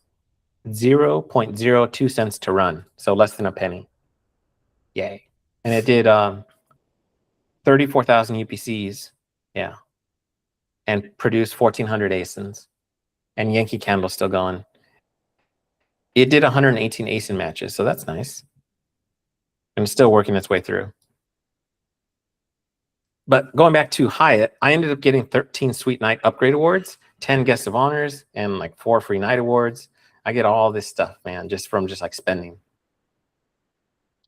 0.02 cents to run. So less than a penny. Yay. And it did 34,000 UPCs. Yeah. And produced 1,400 ASINs. And Yankee Candle's still going. It did 118 ASIN matches, so that's nice. And it's still working its way through. But going back to Hyatt, I ended up getting 13 Suite Night Upgrade Awards, 10 Guest of Honors, and like 4 Free Night Awards. I get all this stuff, man, just from like spending.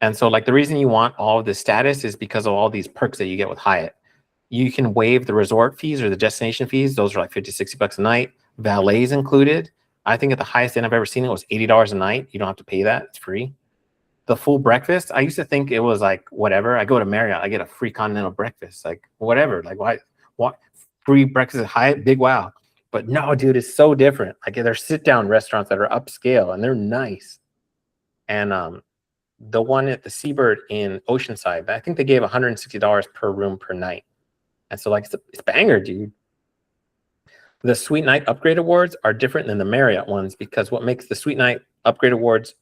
And so like the reason you want all of this status is because of all these perks that you get with Hyatt. You can waive the resort fees or the destination fees. Those are like 50, 60 bucks a night. Valet's included. I think at the highest end I've ever seen it was $80 a night. You don't have to pay that. It's free. The full breakfast, I used to think it was like whatever. I go to Marriott, I get a free continental breakfast, like whatever. Like why free breakfast at Hyatt? Big wow. But no, dude, it's so different. Like they're sit-down restaurants that are upscale and they're nice. And the one at the Seabird in Oceanside, I think they gave $160 per room per night. And so like it's banger, dude. The Suite Night Upgrade Awards are different than the Marriott ones because what makes the Suite Night Upgrade Awards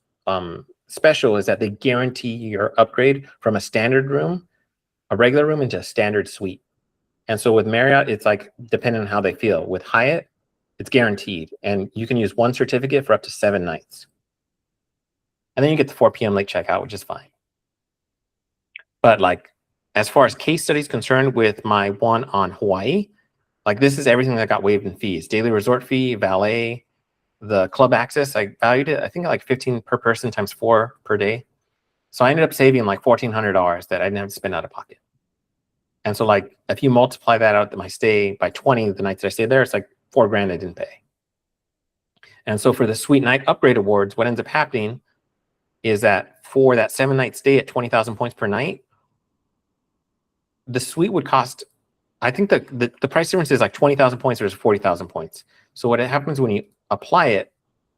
special is that they guarantee your upgrade from a standard room, a regular room, into a standard suite. And so with Marriott, it's like depending on how they feel. With Hyatt, it's guaranteed. And you can use one certificate for up to 7 nights. And then you get the 4 p.m. late checkout, which is fine. But like, as far as case studies concerned with my one on Hawaii, like this is everything that got waived in fees. Daily resort fee, valet, the club access, I valued it, I think like 15 per person times 4 per day. So I ended up saving like $1,400 that I didn't have to spend out of pocket. And so like, if you multiply that out, my stay by 20, the nights that I stayed there, it's like $4,000 I didn't pay. And so for the Suite Night Upgrade Awards, what ends up happening is that for that 7-night stay at 20,000 points per night, the suite would cost, I think the price difference is like 20,000 points versus 40,000 points. So what happens when you apply it,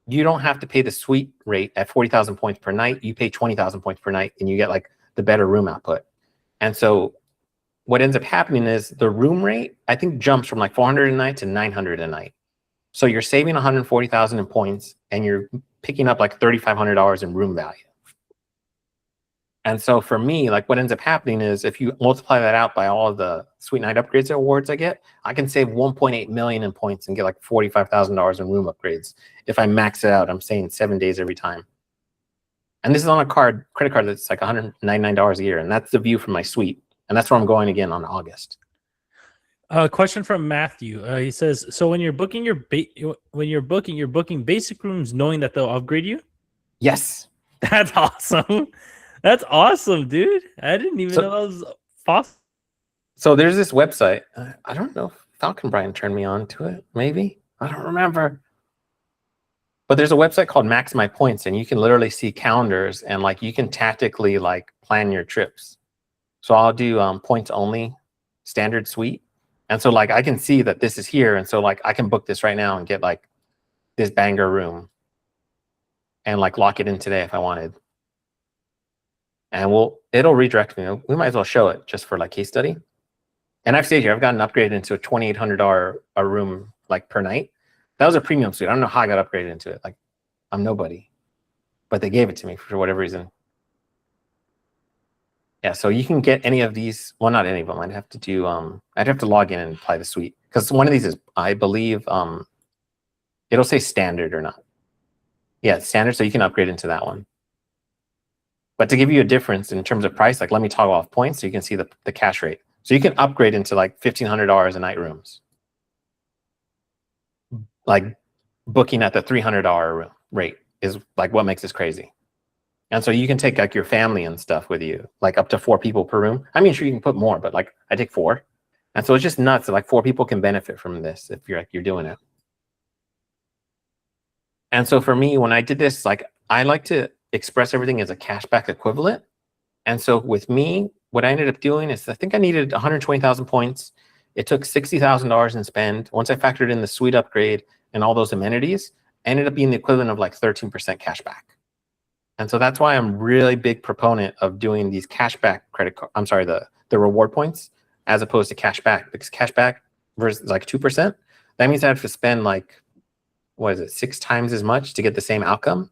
you don't have to pay the suite rate at 40,000 points per night. You pay 20,000 points per night and you get like the better room output. And so what ends up happening is the room rate, I think, jumps from like 400 a night to 900 a night. So you're saving 140,000 in points and you're picking up like $3,500 in room value. And so for me, like what ends up happening is if you multiply that out by all of the Suite Night Upgrades awards I get, I can save 1.8 million in points and get like $45,000 in room upgrades. If I max it out, I'm saying 7 days every time. And this is on a credit card that's like $199 a year. And that's the view from my suite. And that's where I'm going again on August. Question from Matthew. He says, so when you're booking you're booking basic rooms knowing that they'll upgrade you? Yes. That's awesome. That's awesome, dude. I didn't even know that was possible. So there's this website. I don't know if Falcon Brian turned me on to it. Maybe. I don't remember. But there's a website called Max My Points, and you can literally see calendars and like you can tactically like plan your trips. So I'll do points only standard suite. And so like I can see that this is here. And so like I can book this right now and get like this banger room and like lock it in today if I wanted. And it'll redirect me. We might as well show it just for like case study. And I've stayed here. I've gotten upgraded into a $2,800 a room like per night. That was a premium suite. I don't know how I got upgraded into it. Like I'm nobody, but they gave it to me for whatever reason. Yeah, so you can get any of these. Well, not any of them. I'd have to log in and apply the suite because one of these is, I believe, it'll say standard or not. Yeah, it's standard, so you can upgrade into that one. But to give you a difference in terms of price, like let me toggle off points so you can see the cash rate. So you can upgrade into like $1,500 a night rooms. Like booking at the $300 rate is like what makes this crazy. And so you can take like your family and stuff with you, like up to 4 people per room. I mean, sure, you can put more, but like I take 4. And so it's just nuts that like 4 people can benefit from this if you're doing it. And so for me, when I did this, like I like to express everything as a cashback equivalent. And so with me, what I ended up doing is I think I needed 120,000 points. It took $60,000 in spend. Once I factored in the suite upgrade and all those amenities, I ended up being the equivalent of like 13% cashback. And so that's why I'm really big proponent of doing these cashback the reward points as opposed to cashback, because cashback versus like 2%, that means I have to spend like, 6 times as much to get the same outcome.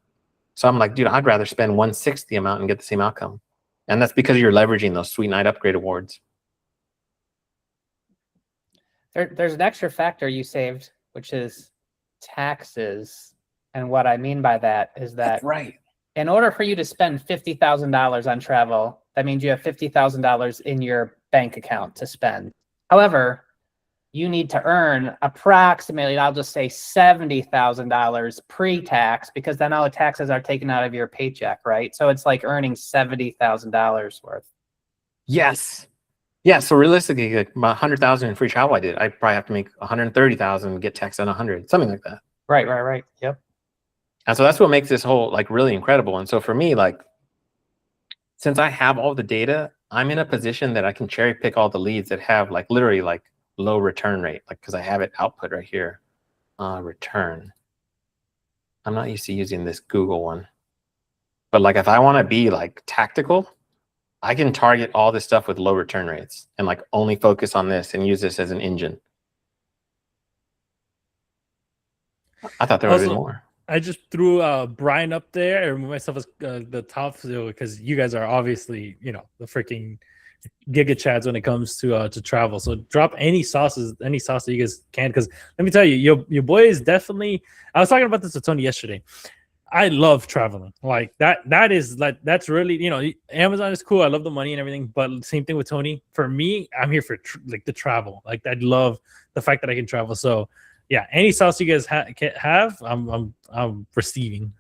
So I'm like, dude, I'd rather spend 1/6 the amount and get the same outcome. And that's because you're leveraging those Suite Night Upgrade awards. There's an extra factor you saved, which is taxes. And what I mean by that is that That's right. in order for you to spend $50,000 on travel, that means you have $50,000 in your bank account to spend. However, you need to earn approximately, I'll just say $70,000 pre-tax, because then all the taxes are taken out of your paycheck, right? So it's like earning $70,000 worth. Yes. Yeah. So realistically, like my 100,000 in free travel I did, I probably have to make 130,000 and get taxed on 100, something like that. Right. Yep. And so that's what makes this whole like really incredible. And so for me, like, since I have all the data, I'm in a position that I can cherry pick all the leads that have like literally like low return rate, like, because I have it output right here. Return. I'm not used to using this Google one, but like if I want to be like tactical, I can target all this stuff with low return rates and like only focus on this and use this as an engine. I thought there would be more. I just threw Brian up there and removed myself as the top, because you guys are obviously, you know, the freaking giga chads when it comes to travel. So drop any sauce that you guys can, because let me tell you, your boy is definitely. I was talking about this with Tony yesterday. I love traveling. Like that is like, that's really, you know, Amazon is cool. I love the money and everything, but same thing with Tony. For me, I'm here for like the travel. Like I love the fact that I can travel. So yeah, any sauce you guys have, I'm receiving.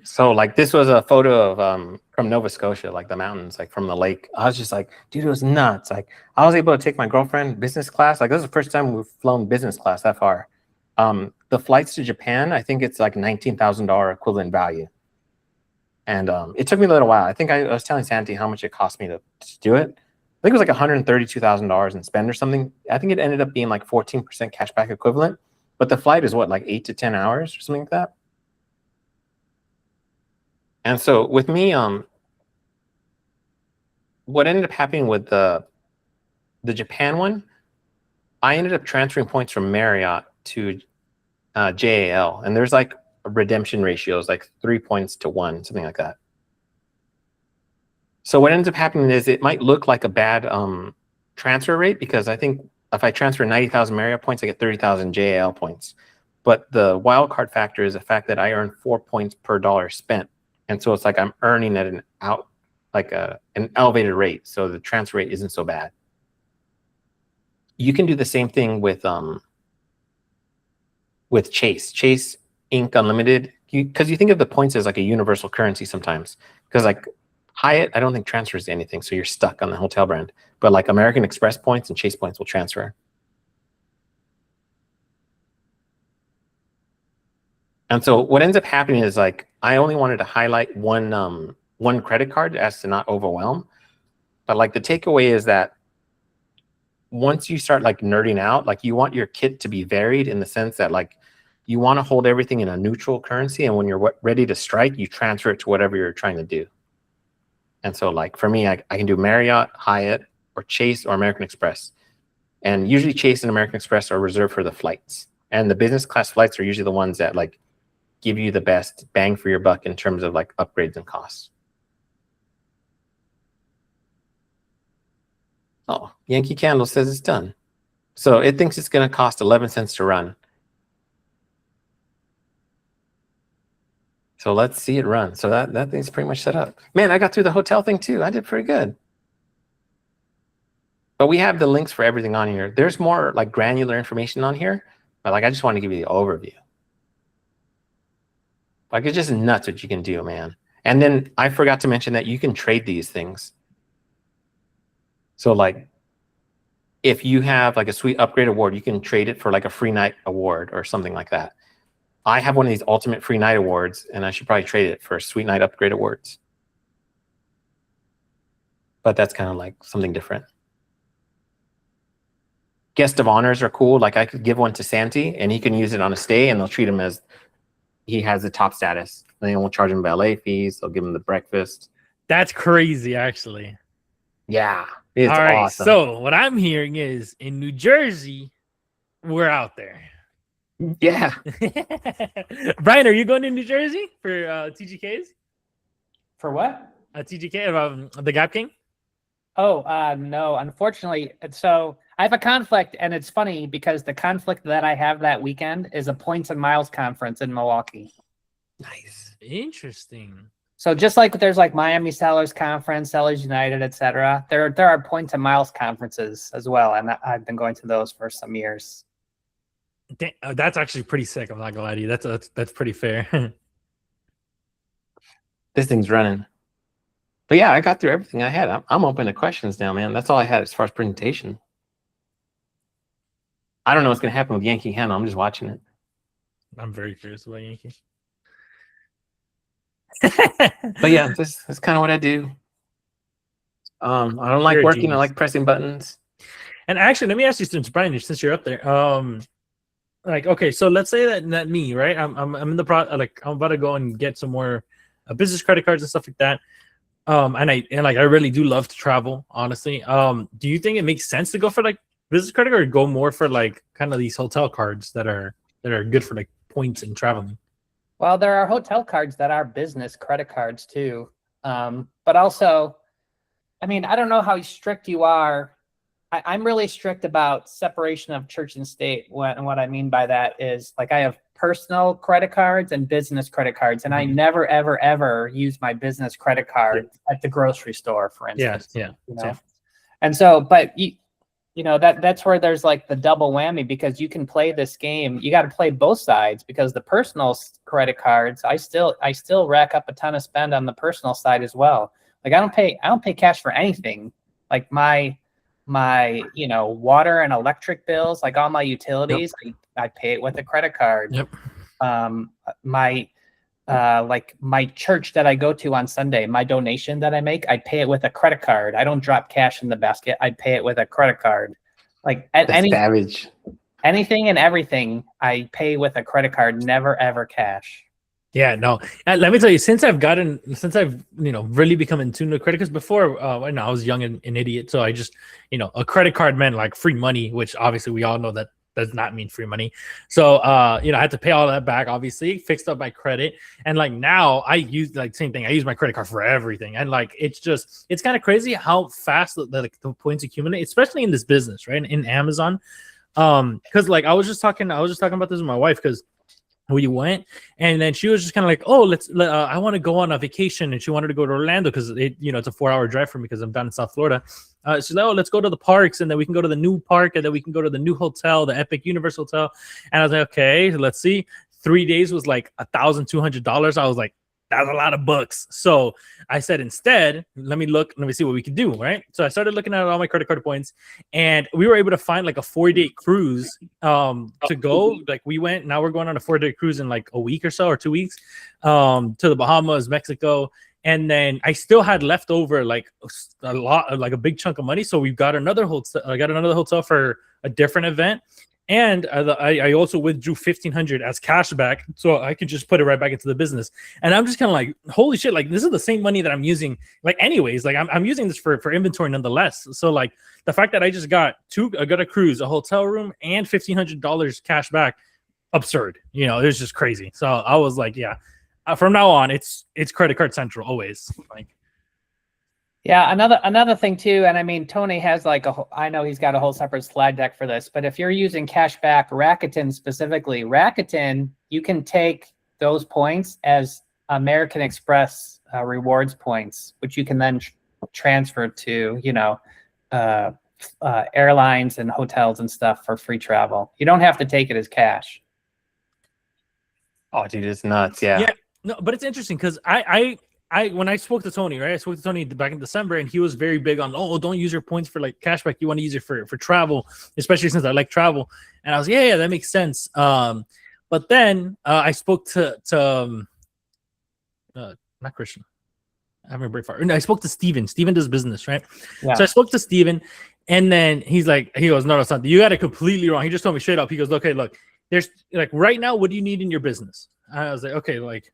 So like this was a photo of from Nova Scotia, like the mountains, like from the lake. I was just like, dude, it was nuts. Like I was able to take my girlfriend business class. Like this is the first time we've flown business class that far. The flights to Japan, I think it's like $19,000 equivalent value. And it took me a little while. I think I was telling Santi how much it cost me to do it. I think it was like $132,000 in spend or something. I think it ended up being like 14% cashback equivalent. But the flight is what, like 8 to 10 hours or something like that? And so with me, what ended up happening with the Japan one, I ended up transferring points from Marriott to JAL, and there's like redemption ratios, like 3 points to 1, something like that. So what ends up happening is it might look like a bad transfer rate, because I think if I transfer 90,000 Marriott points, I get 30,000 JAL points. But the wild card factor is the fact that I earn 4 points per dollar spent. And so it's like I'm earning at an elevated rate. So the transfer rate isn't so bad. You can do the same thing with Chase Inc. Unlimited, because you think of the points as like a universal currency sometimes. Because like Hyatt, I don't think transfers anything, so you're stuck on the hotel brand. But like American Express points and Chase points will transfer. And so what ends up happening is like I only wanted to highlight one credit card as to not overwhelm. But like the takeaway is that once you start like nerding out, like you want your kit to be varied in the sense that like you want to hold everything in a neutral currency, and when you're ready to strike, you transfer it to whatever you're trying to do. And so like for me, I can do Marriott, Hyatt, or Chase, or American Express. And usually Chase and American Express are reserved for the flights. And the business class flights are usually the ones that like give you the best bang for your buck in terms of like upgrades and costs. Oh, Yankee Candle says it's done. So it thinks it's going to cost 11 cents to run. So let's see it run. So that thing's pretty much set up. Man, I got through the hotel thing too. I did pretty good. But we have the links for everything on here. There's more like granular information on here, but like I just want to give you the overview. Like it's just nuts what you can do, man. And then I forgot to mention that you can trade these things. So like if you have like a sweet upgrade award, you can trade it for like a free night award or something like that. I have one of these ultimate free night awards, and I should probably trade it for sweet night upgrade awards. But that's kind of like something different. Guest of honors are cool. Like I could give one to Santi, and he can use it on a stay, and they'll treat him as he has the top status. They won't charge him valet fees. They'll give him the breakfast. That's crazy, actually. Yeah, it's all right. awesome. So what I'm hearing is in New Jersey, we're out there. Yeah. Brian, are you going to New Jersey for TGKs? For what? TGK, the Gap King? Oh, no, unfortunately. So I have a conflict, and it's funny because the conflict that I have that weekend is a points and miles conference in Milwaukee. Nice. Interesting. So just like there's like Miami Sellers Conference, Sellers United, etc., there are points and miles conferences as well, and I've been going to those for some years. That's actually pretty sick. I'm not gonna lie to you. That's pretty fair. This thing's running. But yeah, I got through everything I had. I'm open to questions now, man. That's all I had as far as presentation. I don't know what's gonna happen with Yankee Handle. I'm just watching it. I'm very curious about Yankee. But yeah, that's kind of what I do. I don't like You're a working. I genius. like pressing buttons. And actually, let me ask you, since Brian, since you're up there, like, okay, so let's say that me, right? I'm in the like I'm about to go and get some more business credit cards and stuff like that. And I really do love to travel, honestly. Do you think it makes sense to go for like business credit card, or go more for like kind of these hotel cards that are good for like points and traveling? Well, there are hotel cards that are business credit cards too. But also, I mean, I don't know how strict you are. I'm really strict about separation of church and state. And what I mean by that is, like, I have personal credit cards and business credit cards, and I never, ever, ever use my business credit card at the grocery store, for instance. Yeah. You know? And so, but you know, that's where there's like the double whammy, because you can play this game. You got to play both sides, because the personal credit cards, I still rack up a ton of spend on the personal side as well. Like, I don't pay cash for anything. Like my water and electric bills, like all my utilities, I pay it with a credit card. Yep. My church that I go to on Sunday, my donation that I make, I pay it with a credit card. I don't drop cash in the basket. I pay it with a credit card. Like Savage. Anything and everything, I pay with a credit card, never ever cash. Yeah, no. And let me tell you, since I've really become in tune to credit cards. Before, when I was young and an idiot, so I just, a credit card meant like free money, which obviously we all know that does not mean free money. So, I had to pay all that back, obviously, fixed up my credit. And like now I use like same thing. I use my credit card for everything. And like, it's kind of crazy how fast the points accumulate, especially in this business, right? In Amazon. Cause like I was just talking about this with my wife, because we went, and then she was just kind of like, oh, I want to go on a vacation. And she wanted to go to Orlando because it's a 4-hour drive for me, because I'm down in South Florida. She's like, oh, let's go to the parks, and then we can go to the new park, and then we can go to the new hotel, the Epic Universe Hotel. And I was like, okay, let's see. 3 days was like $1,200. I was like, that's a lot of bucks. So I said, instead, let me see what we can do, right? So I started looking at all my credit card points, and we were able to find like a 4-day cruise to go. Like we went, now we're going on a 4-day cruise in like a week or so, or 2 weeks, to the Bahamas, Mexico. And then I still had left over like a lot, like a big chunk of money. So we've got another hotel. I got another hotel for a different event. And I also withdrew $1,500 as cash back, so I could just put it right back into the business. And I'm just kind of like, holy shit! Like, this is the same money that I'm using. Like, anyways, like I'm using this for inventory nonetheless. So like the fact that I just got a cruise, a hotel room, and $1,500 cash back, absurd. It was just crazy. So I was like, yeah, from now on, it's credit card central always. Like. Yeah, another thing too, and I mean, Tony has I know he's got a whole separate slide deck for this, but if you're using cashback, Rakuten specifically, you can take those points as American Express rewards points, which you can then transfer to, airlines and hotels and stuff for free travel. You don't have to take it as cash. Oh, dude, it's nuts. Yeah. Yeah. No, but it's interesting because when I spoke to Tony, right? I spoke to Tony back in December, and he was very big on, don't use your points for like cashback. You want to use it for travel, especially since I like travel. And I was, yeah, that makes sense. But then I spoke to not Christian. I haven't break far. No, I spoke to Steven. Steven does business, right? Yeah. So I spoke to Steven, and then he goes, no, something. You got it completely wrong. He just told me straight up. He goes, okay, look, there's like right now, what do you need in your business? I was like, okay, like,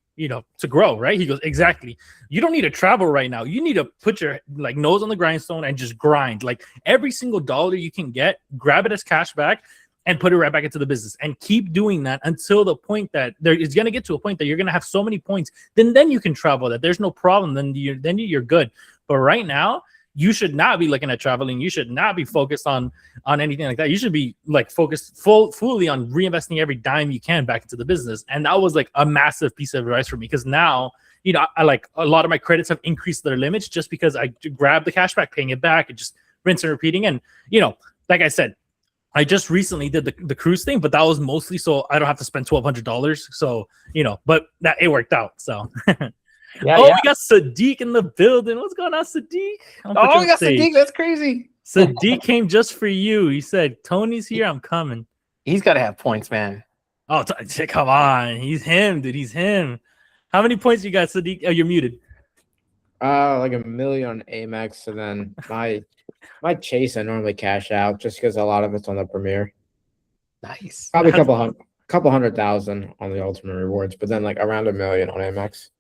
to grow, right? He goes, exactly. You don't need to travel right now. You need to put your like nose on the grindstone and just grind. Like every single dollar you can get, grab it as cash back and put it right back into the business, and keep doing that until the point that there is going to get to a point that you're going to have so many points. Then you can travel that there's no problem. Then you're good. But right now, you should not be looking at traveling. You should not be focused on anything like that. You should be like focused fully on reinvesting every dime you can back into the business. And that was like a massive piece of advice for me, because now, you know, I like a lot of my credits have increased their limits just because I grab the cash back, paying it back, and just rinse and repeating. And, you know, like I said, I just recently did the cruise thing, but that was mostly so I don't have to spend $1,200. So, you know, but that it worked out. So, we got Sadeq in the building. What's going on, Sadeq? Oh, we got Sadeq. That's crazy. Sadeq came just for you. He said, Tony's here. I'm coming. He's got to have points, man. Oh, come on. He's him, dude. He's him. How many points you got, Sadeq? Oh, you're muted. Like 1 million on Amex, and then my chase I normally cash out just because a lot of it's on the Premier. Nice. Probably a couple 100,000 on the Ultimate Rewards, but then like around 1 million on Amex.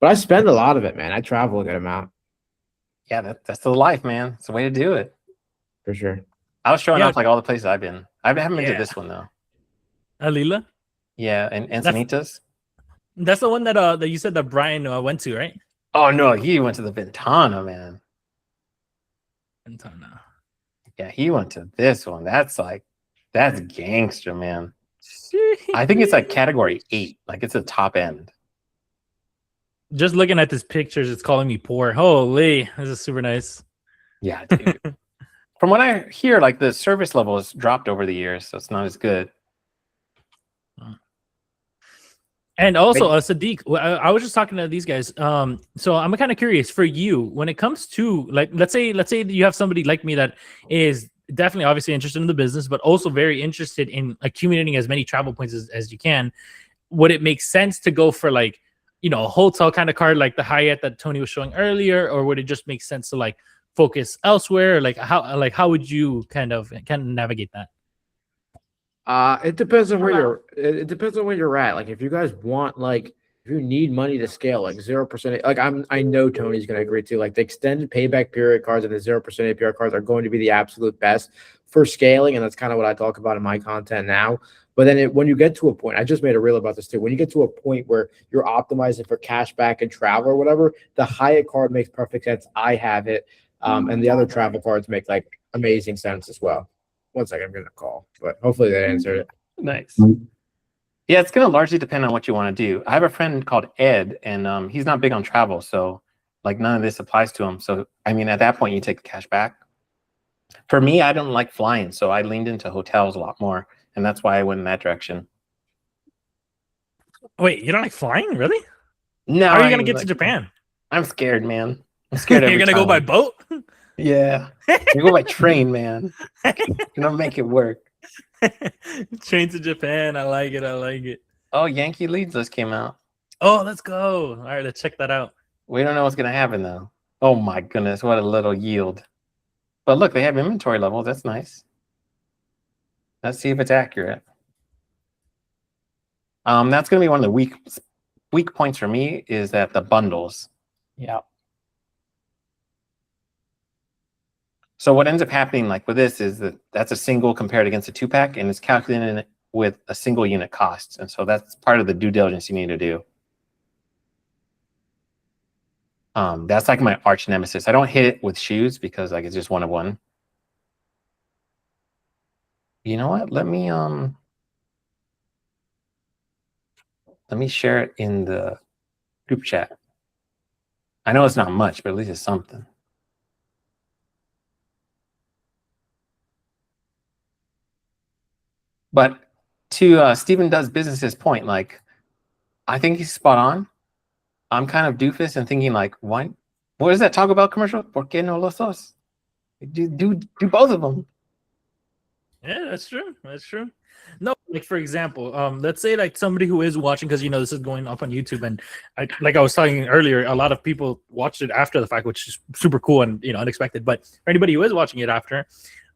But I spend a lot of it, man. I travel a good amount. Yeah, that's the life, man. It's the way to do it. For sure. I was showing off like all the places I've been. I haven't been to this one though. Alila? Yeah, and Encinitas. That's the one that you said that Brian went to, right? Oh no, he went to the Ventana, man. Ventana. Yeah, he went to this one. That's gangster, man. I think it's like category 8. Like it's the top end. Just looking at these pictures, it's calling me poor. Holy, this is super nice. Yeah, dude. From what I hear, like the service level has dropped over the years, so it's not as good. And also, Sadeq, I was just talking to these guys. So I'm kind of curious for you when it comes to like, let's say you have somebody like me that is definitely obviously interested in the business, but also very interested in accumulating as many travel points as you can. Would it make sense to go for like, you know, a hotel kind of card like the Hyatt that Tony was showing earlier, or would it just make sense to like focus elsewhere? Like how would you kind of navigate that? It depends on where it depends on where you're at. Like if you guys want, like if you need money to scale, like 0%, like I know Tony's gonna agree too. Like the extended payback period cards and the 0% APR cards are going to be the absolute best for scaling, and that's kind of what I talk about in my content now. But then when you get to a point, I just made a reel about this too. When you get to a point where you're optimizing for cash back and travel or whatever, the Hyatt card makes perfect sense. I have it, and the other travel cards make like amazing sense as well. 1 second, I'm gonna call, but hopefully that answered it. Nice. Yeah, it's gonna largely depend on what you want to do. I have a friend called Ed, and he's not big on travel, so like none of this applies to him. So I mean, at that point, you take the cash back. For me, I don't like flying, so I leaned into hotels a lot more, and that's why I went in that direction. Wait, you don't like flying, really? No. How are you gonna get to Japan? I'm scared, man. I'm scared. You're gonna go by boat? Yeah, you go by train, man. You don't make it work. Train to Japan. I like it. Oh, Yankee Leads list came out. Oh, let's go. All right, let's check that out. We don't know what's gonna happen though. Oh my goodness, what a little yield. But look, they have inventory levels. That's nice. Let's see if it's accurate. That's gonna be one of the weak points for me, is that the bundles. Yeah. So what ends up happening like with this is that's a single compared against a 2-pack, and it's calculated with a single unit cost. And so that's part of the due diligence you need to do. That's like my arch nemesis. I don't hit it with shoes because like it's just one of one. You know what? Let me share it in the group chat. I know it's not much, but at least it's something. But to Stephen Does Business's point, like, I think he's spot on. I'm kind of doofus and thinking like, what is that Taco Bell commercial? ¿Por qué no los dos? Do both of them. Yeah, that's true. That's true. No, like for example, let's say like somebody who is watching, because you know this is going up on YouTube, and like I was talking earlier, a lot of people watched it after the fact, which is super cool and unexpected. But for anybody who is watching it after,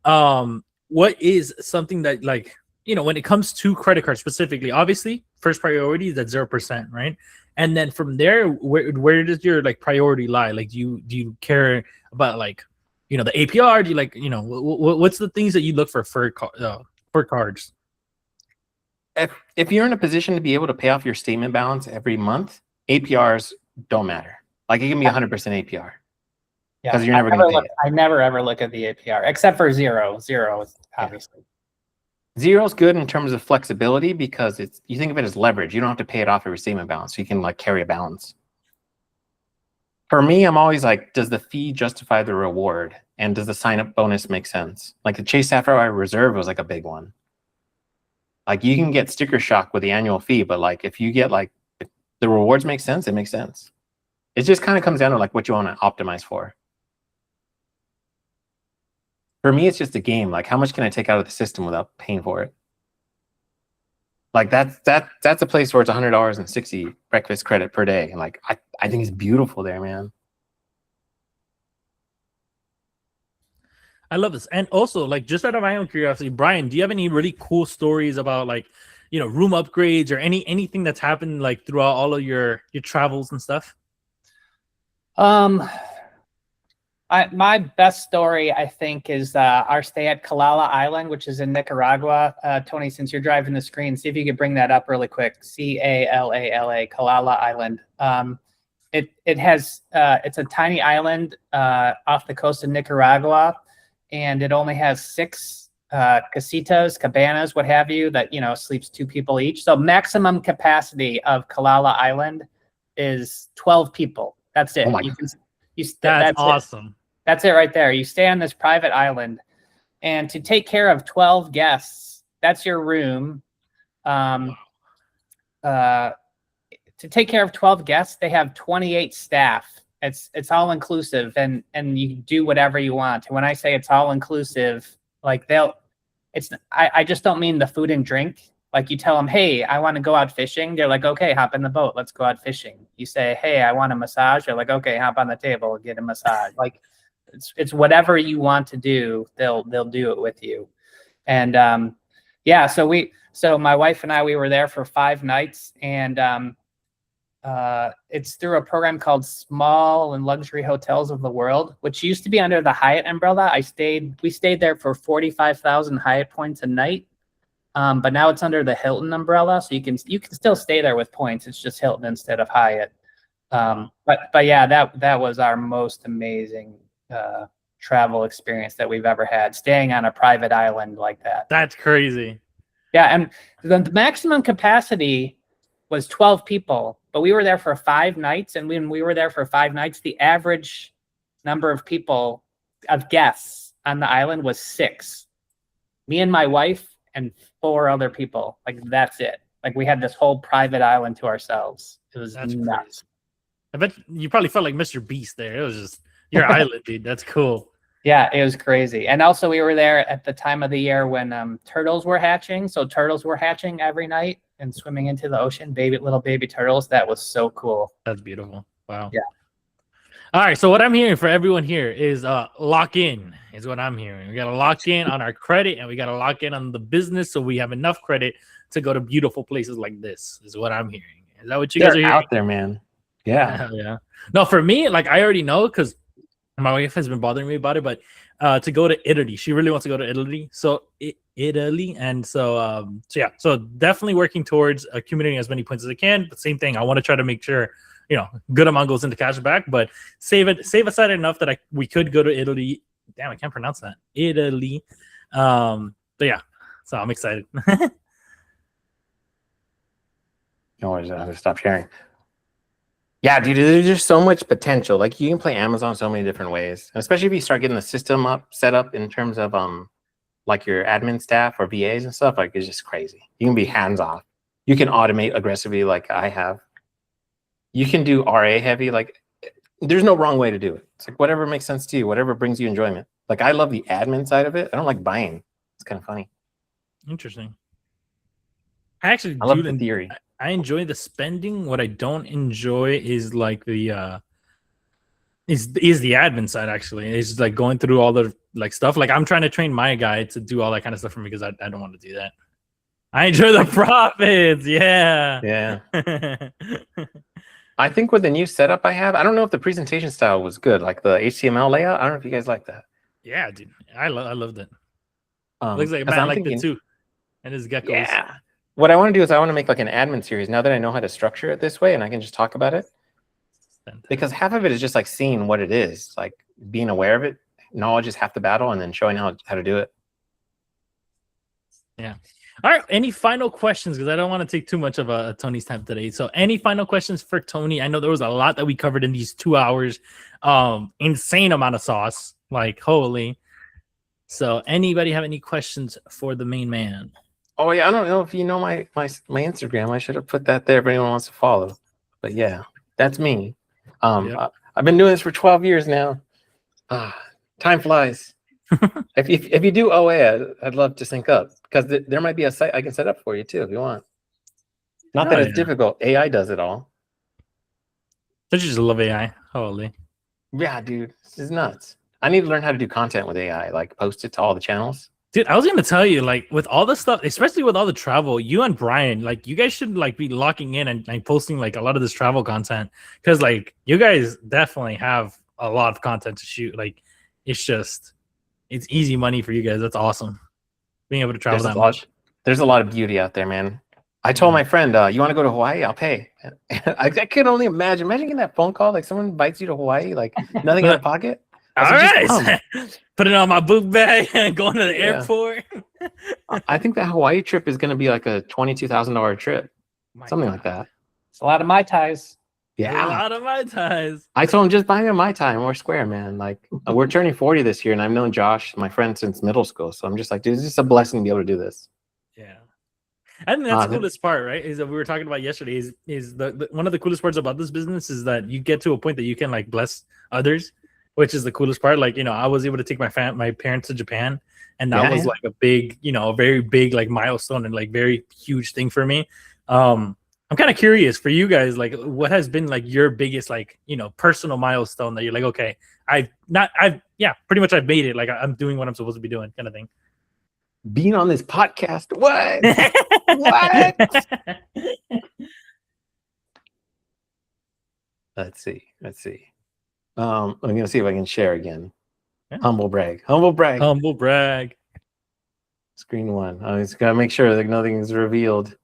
what is something that like when it comes to credit cards specifically, obviously first priority is at 0%, right? And then from there, where does your like priority lie? Like, do you care about like the APR? Do you like what's the things that you look for cards? If you're in a position to be able to pay off your statement balance every month, APRs don't matter. Like it can be 100% APR. Yeah, 'Cause you're never gonna pay it. I never ever look at the APR except for zero. Zero is obviously. Zero's good in terms of flexibility because you think of it as leverage. You don't have to pay it off your receiving balance, so you can like carry a balance. For me, I'm always like, does the fee justify the reward? And does the sign-up bonus make sense? Like the Chase Sapphire Reserve was like a big one. Like you can get sticker shock with the annual fee, but like if you get like if the rewards make sense, it makes sense. It just kind of comes down to like what you want to optimize for. For me, it's just a game. Like, how much can I take out of the system without paying for it? Like that's a place where it's $100.60 breakfast credit per day. And like, I think it's beautiful there, man. I love this. And also, like, just out of my own curiosity, Brian, do you have any really cool stories about like, room upgrades or anything that's happened like throughout all of your travels and stuff? My best story, I think, is our stay at Calala Island, which is in Nicaragua. Tony, since you're driving the screen, see if you could bring that up really quick. Calala, Calala Island. It's a tiny island off the coast of Nicaragua, and it only has 6 casitas, cabanas, what have you, that sleeps 2 people each. So maximum capacity of Calala Island is 12 people. That's it. Oh my That's awesome. It. That's it right there. You stay on this private island, and to take care of 12 guests, that's your room. To take care of 12 guests, they have 28 staff. It's all inclusive, and you do whatever you want. And when I say it's all inclusive, like I just don't mean the food and drink. Like you tell them, hey, I want to go out fishing. They're like, okay, hop in the boat. Let's go out fishing. You say, hey, I want a massage. They're like, okay, hop on the table, get a massage. Like it's whatever you want to do, they'll do it with you. And so my wife and I, we were there for 5 nights, and it's through a program called Small and Luxury Hotels of the World, which used to be under the Hyatt umbrella. We stayed there for 45,000 Hyatt points a night. But now it's under the Hilton umbrella, so you can still stay there with points. It's just Hilton instead of Hyatt. But yeah, that was our most amazing travel experience that we've ever had, staying on a private island like that. That's crazy. Yeah, and the maximum capacity was 12 people, but we were there for 5 nights, and when we were there for 5 nights, the average number of guests on the island was 6. Me and my wife and 4 other people. Like that's it. Like we had this whole private island to ourselves. It was nuts. Crazy. I bet you probably felt like Mr. Beast there. It was just your island, dude. That's cool. Yeah, it was crazy. And also we were there at the time of the year when turtles were hatching. So turtles were hatching every night and swimming into the ocean, little baby turtles. That was so cool. That's beautiful. Wow. Yeah. All right. So what I'm hearing for everyone here is lock in is what I'm hearing. We got to lock in on our credit, and we got to lock in on the business so we have enough credit to go to beautiful places like this is what I'm hearing. Is that what you guys are hearing? Out there, man. Yeah. Yeah. No, for me, like I already know because my wife has been bothering me about it, but to go to Italy, she really wants to go to Italy. So Italy. And so definitely working towards accumulating as many points as I can. But same thing. I want to try to make sure, good amount goes into cash back, but save aside enough that we could go to Italy. Damn, I can't pronounce that. Italy. But yeah, so I'm excited. No worries, I have to stop sharing. Yeah, dude, there's just so much potential. Like you can play Amazon so many different ways, especially if you start getting the system set up in terms of like your admin staff or VAs and stuff. Like it's just crazy. You can be hands off. You can automate aggressively, like I have. You can do RA heavy. Like there's no wrong way to do it. It's like whatever makes sense to you, whatever brings you enjoyment. Like I love the admin side of it. I don't like buying. It's kind of funny. Interesting. I love the theory. I enjoy the spending. What I don't enjoy is like the is the admin side. Actually, it's like going through all the like stuff. Like I'm trying to train my guy to do all that kind of stuff for me because I don't want to do that. I enjoy the profits. Yeah. Yeah. I think with the new setup I have, I don't know if the presentation style was good, like the HTML layout. I don't know if you guys like that. Yeah, dude, I loved it. Looks like Matt liked it too, and his geckos. Yeah. What I want to do is I want to make like an admin series now that I know how to structure it this way, and I can just talk about it. Because half of it is just like seeing what it is. Like being aware of it. Knowledge is half the battle, and then showing how to do it. Yeah. All right. Any final questions? Because I don't want to take too much of Tony's time today. So, any final questions for Tony? I know there was a lot that we covered in these 2 hours. Insane amount of sauce. Like, holy. So, anybody have any questions for the main man? Oh yeah, I don't know if you know my Instagram. I should have put that there if anyone wants to follow. But yeah, that's me. Yep. I've been doing this for 12 years now. Time flies. If you do OA, I'd love to sync up because there might be a site I can set up for you too if you want. Not that it's difficult. AI does it all. Don't you just love AI? Holy. Yeah, dude, this is nuts. I need to learn how to do content with AI, like post it to all the channels. Dude, I was gonna tell you, like, with all the stuff, especially with all the travel, you and Brian, like, you guys should like be locking in and like posting like a lot of this travel content because like you guys definitely have a lot of content to shoot. Like, it's easy money for you guys. That's awesome. Being able to travel that much. There's a lot of beauty out there, man. I told my friend, you want to go to Hawaii? I'll pay. I can only imagine. Imagine getting that phone call, like someone invites you to Hawaii, like nothing in your pocket. All right. Put it on my book bag and going to the airport. I think that Hawaii trip is going to be like a $22,000 trip. Something like that. It's a lot of Mai Tais. Yeah. A lot of Mai Tais. I told him just buy me a Mai Tai and we're square, man. Like we're turning 40 this year and I've known Josh, my friend, since middle school. So I'm just like, dude, it's just a blessing to be able to do this. Yeah. I think that's the coolest part, right? Is that we were talking about yesterday is the one of the coolest parts about this business is that you get to a point that you can like bless others, which is the coolest part. Like, I was able to take my parents to Japan, and that was like a big, a very big like milestone and like very huge thing for me. I'm kind of curious for you guys, like what has been like your biggest like, personal milestone that you're like, okay, I've pretty much I've made it. Like I'm doing what I'm supposed to be doing, kind of thing. Being on this podcast. What? What? Let's see. I'm gonna see if I can share again. Yeah. Humble brag. Screen one. I just gotta make sure that nothing is revealed.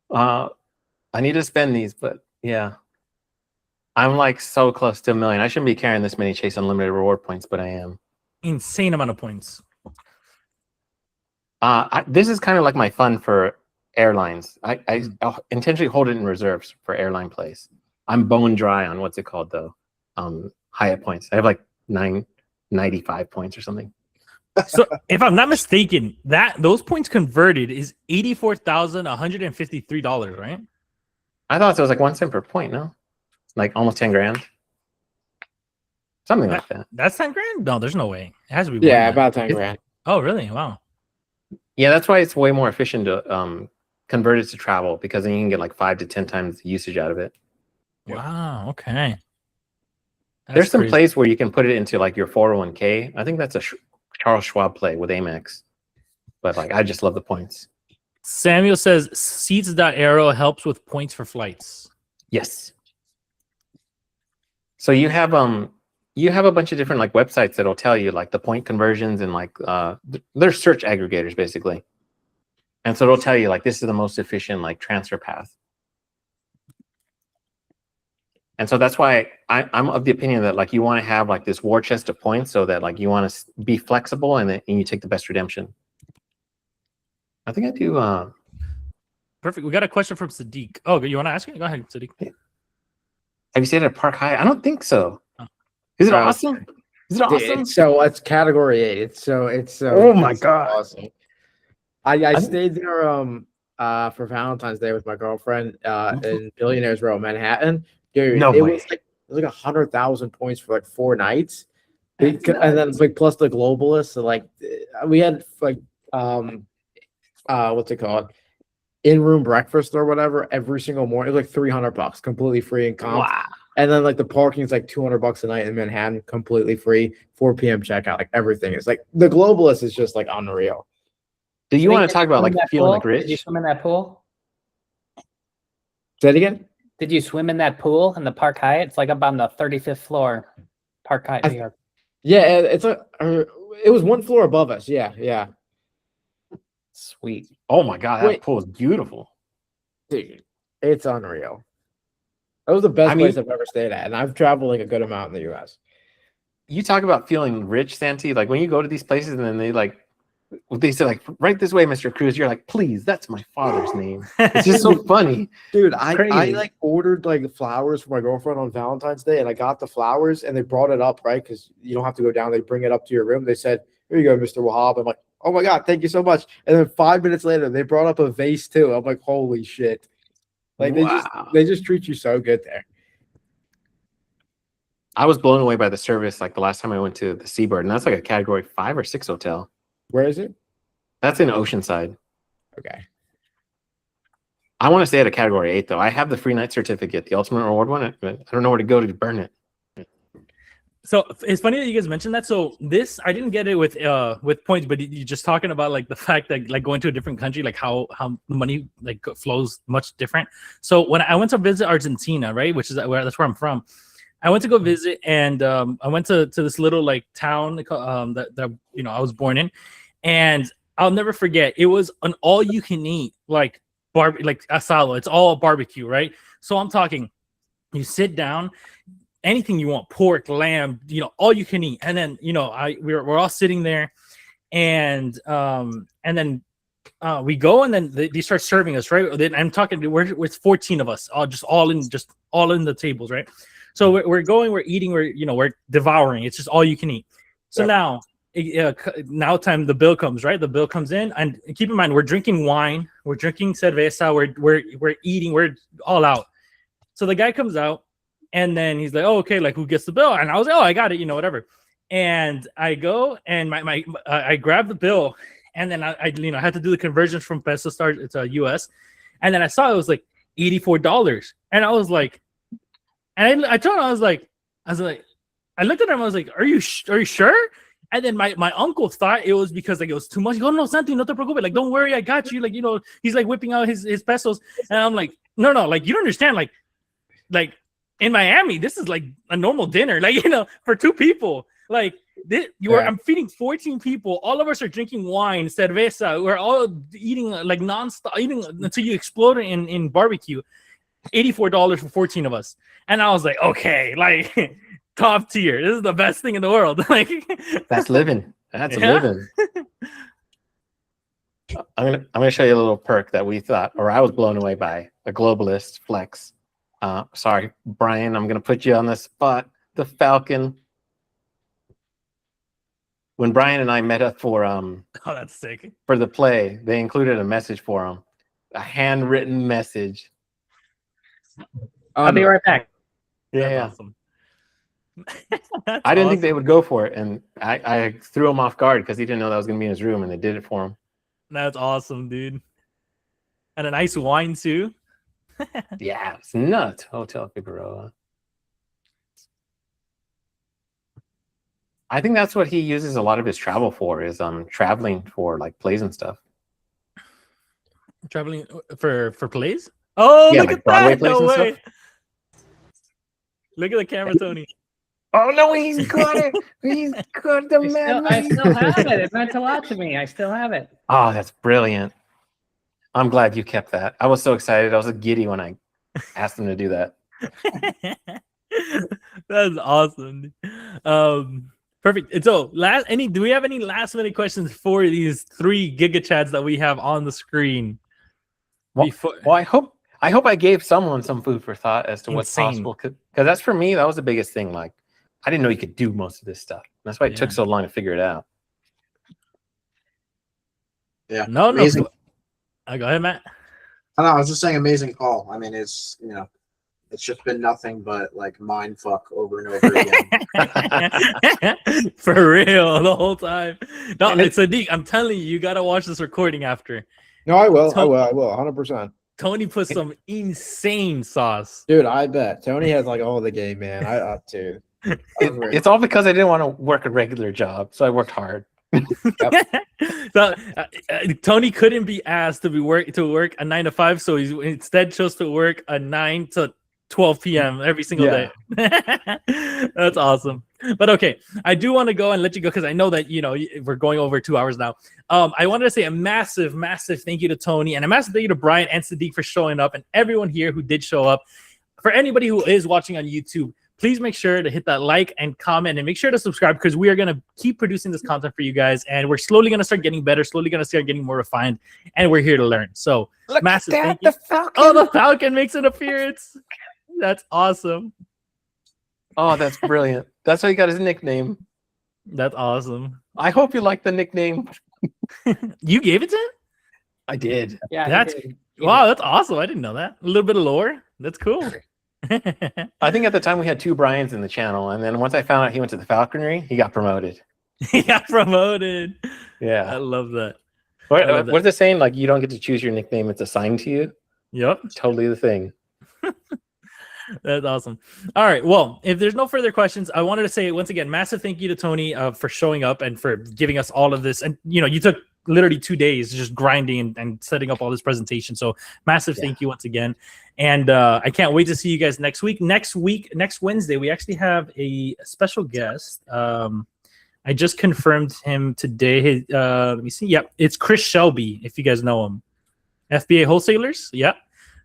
I need to spend these, but yeah. I'm like so close to 1 million. I shouldn't be carrying this many Chase Unlimited reward points, but I am. Insane amount of points. This is kind of like my fun for airlines. I intentionally hold it in reserves for airline plays. I'm bone dry on what's it called though. Hyatt points. I have like 995 points or something. So if I'm not mistaken, those points converted is $84,153, right? I thought it was like 1 cent per point, no? Like almost 10 grand. Something like that. That's 10 grand? No, there's no way. It has to be. Yeah, about 10 grand. Oh, really? Wow. Yeah, that's why it's way more efficient to convert it to travel because then you can get like 5 to 10 times the usage out of it. Wow. Okay. There's some plays where you can put it into like your 401k. I think that's a Charles Schwab play with Amex. But like, I just love the points. Samuel says seats.aero helps with points for flights. Yes. So you have a bunch of different like websites that'll tell you like the point conversions and like they're search aggregators basically. And so it'll tell you like this is the most efficient like transfer path. And so that's why I'm of the opinion that like you want to have like this war chest of points so that like you want to be flexible and you take the best redemption. I think I do. Perfect. We got a question from Sadeq. Oh, you want to ask it? Go ahead, Sadeq. Have you stayed at Park Hyatt? I don't think so. Is it awesome? Is it awesome? So it's category 8. It's so. Oh my god! Awesome. I stayed there for Valentine's Day with my girlfriend in Billionaires Row, Manhattan. Dude, no way. Was like 100,000 points for like 4 nights, and then like plus the Globalist. So like we had like what's it called? In-room breakfast or whatever every single morning. It was like $300, completely free and comp. Wow. And then like the parking is like $200 a night in Manhattan, completely free. 4 p.m. checkout, like everything is like the Globalist is just like unreal. Do you want to talk about like feeling like rich? Did you swim in that pool? Say it again. Did you swim in that pool in the Park Hyatt? It's like up on the 35th floor, Park Hyatt, New York. Yeah, it's it was 1 floor above us. Yeah. Sweet. Oh my god, that pool is beautiful. Dude, it's unreal. That was the best place I've ever stayed at, and I've traveled like a good amount in the U.S. You talk about feeling rich, Santi. Like when you go to these places and then they say like, right this way, Mr. Cruz. You're like, please, that's my father's name. It's just so funny. Dude, I Crazy. like ordered like flowers for my girlfriend on Valentine's Day, and I got the flowers, and they brought it up, right? Because you don't have to go down. They bring it up to your room. They said, "Here you go, Mr. Wahab." I'm like, "Oh my god, thank you so much." And then 5 minutes later, they brought up a vase too. I'm like, "Holy shit!" Like Wow. they just treat you so good there. I was blown away by the service. Like the last time I went to the Seabird, and that's like a Category 5 or 6 hotel. Where is it? That's in Oceanside. Okay. I want to stay at a Category 8 though. I have the free night certificate, the Ultimate Reward one. I don't know where to go to burn it. So it's funny that you guys mentioned that. So this, I didn't get it with points, but you just talking about like the fact that like going to a different country, like how money like flows much different. So when I went to visit Argentina, right, which is that's where I'm from, I went to go visit, and I went to this little like town that you know I was born in, and I'll never forget. It was an all you can eat like asado. It's all barbecue, right? So I'm talking, you sit down. Anything you want, pork, lamb, you know, all you can eat. And then, you know, we're all sitting there, and then we go, and then they start serving us, right? Then I'm talking, it's 14 of us, all in the tables, right? So we're going, we're eating, we're devouring. It's just all you can eat. So now time the bill comes, right? The bill comes in, and keep in mind we're drinking wine, we're drinking cerveza, we're eating, we're all out. So the guy comes out. And then he's like, "Oh, okay, like who gets the bill?" And I was like, "Oh, I got it, you know, whatever." And I go and I grab the bill, and then I had to do the conversions from peso to US, and then I saw it was like $84, and I was like, and I told him I was like, I looked at him, I was like, "Are you sure?" And then my uncle thought it was because like it was too much. He goes, "No, Santi, no te preocupes. Like, don't worry, I got you." Like, you know, he's like whipping out his pesos, and I'm like, "No, like you don't understand, like." In Miami, this is like a normal dinner, like, you know, for 2 people. Like I'm feeding 14 people. All of us are drinking wine, cerveza. We're all eating like nonstop, eating until you explode in barbecue. $84 for 14 of us. And I was like, okay, like top tier. This is the best thing in the world. Like that's living. That's living. I'm gonna show you a little perk that we thought, or I was blown away by, a globalist flex. Sorry, Brian, I'm gonna put you on the spot. The Falcon. When Brian and I met up for oh, that's sick. For the play, they included a message for him, a handwritten message. I'll be right back. Yeah, awesome. I didn't think they would go for it, and I threw him off guard because he didn't know that was gonna be in his room, and they did it for him. That's awesome, dude. And a nice wine too. Yeah, it's nuts. Hotel Figueroa. I think that's what he uses a lot of his travel for, is traveling for like plays and stuff. Traveling for plays? Oh, yeah, look like at Broadway that! plays No and way. stuff. Look at the camera, Tony. Oh no, he's got it. He's got the man. I still have it. It meant a lot to me. I still have it. Oh, that's brilliant. I'm glad you kept that. I was so excited. I was giddy when I asked him to do that. That's awesome. Perfect. And so, do we have any last minute questions for these 3 Giga Chads that we have on the screen? Well, I hope I gave someone some food for thought as to what's possible. Because that's, for me, that was the biggest thing. Like, I didn't know you could do most of this stuff. That's why it took so long to figure it out. Yeah. No. Go ahead, Matt. I know, I was just saying, amazing call. I mean, it's, you know, it's just been nothing but like mind fuck over and over again. For real, the whole time. No, it's Sadeq. I'm telling you, you gotta watch this recording after. No, I will. I will. 100%. Tony put some insane sauce. Dude, I bet. Tony has like all the game, man. I ought to. It's all because I didn't want to work a regular job, so I worked hard. So Tony couldn't be asked to work a 9 to 5, so he instead chose to work a 9 to 12 p.m. every single day. That's awesome. But okay, I do want to go and let you go because I know that, you know, we're going over 2 hours now. I wanted to say a massive thank you to Tony, and a massive thank you to Brian and Sadeq for showing up, and everyone here who did show up. For anybody who is watching on YouTube, please make sure to hit that like and comment and make sure to subscribe because we are going to keep producing this content for you guys. And we're slowly going to start getting better, slowly going to start getting more refined. And we're here to learn. So Look massive at thank that, you. the Falcon. Oh, the Falcon makes an appearance. That's awesome. Oh, that's brilliant. That's how he got his nickname. That's awesome. I hope you like the nickname. You gave it to him? I did. Yeah, he That's did. wow, that's awesome. I didn't know that. A little bit of lore. That's cool. I think at the time we had 2 Brians in the channel, and then once I found out he went to the falconry, he got promoted. He got promoted. I Yeah. love that. What, I love that. what's it saying? Like, you don't get to choose your nickname; it's assigned to you. Yep. Totally the thing. That's awesome. All right. Well, if there's no further questions, I wanted to say once again, massive thank you to Tony for showing up and for giving us all of this. And you took literally 2 days just grinding and setting up all this presentation. So massive thank you once again. And I can't wait to see you guys next week. Next Wednesday, we actually have a special guest. I just confirmed him today. Let me see. Yep, it's Chris Shelby. If you guys know him, FBA wholesalers. Yep.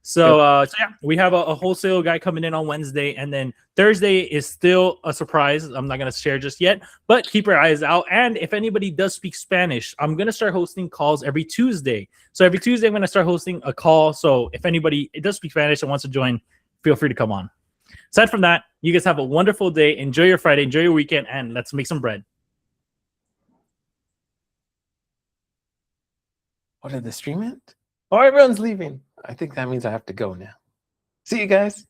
So yeah, we have a wholesale guy coming in on Wednesday, and then Thursday is still a surprise. I'm not gonna share just yet, but keep your eyes out. And if anybody does speak Spanish, I'm gonna start hosting calls every Tuesday. So every Tuesday, I'm gonna start hosting a call. So if anybody does speak Spanish and wants to join, feel free to come on. Aside from that, you guys have a wonderful day. Enjoy your Friday, enjoy your weekend, and let's make some bread. What did the stream end? Oh, everyone's leaving. I think that means I have to go now. See you guys.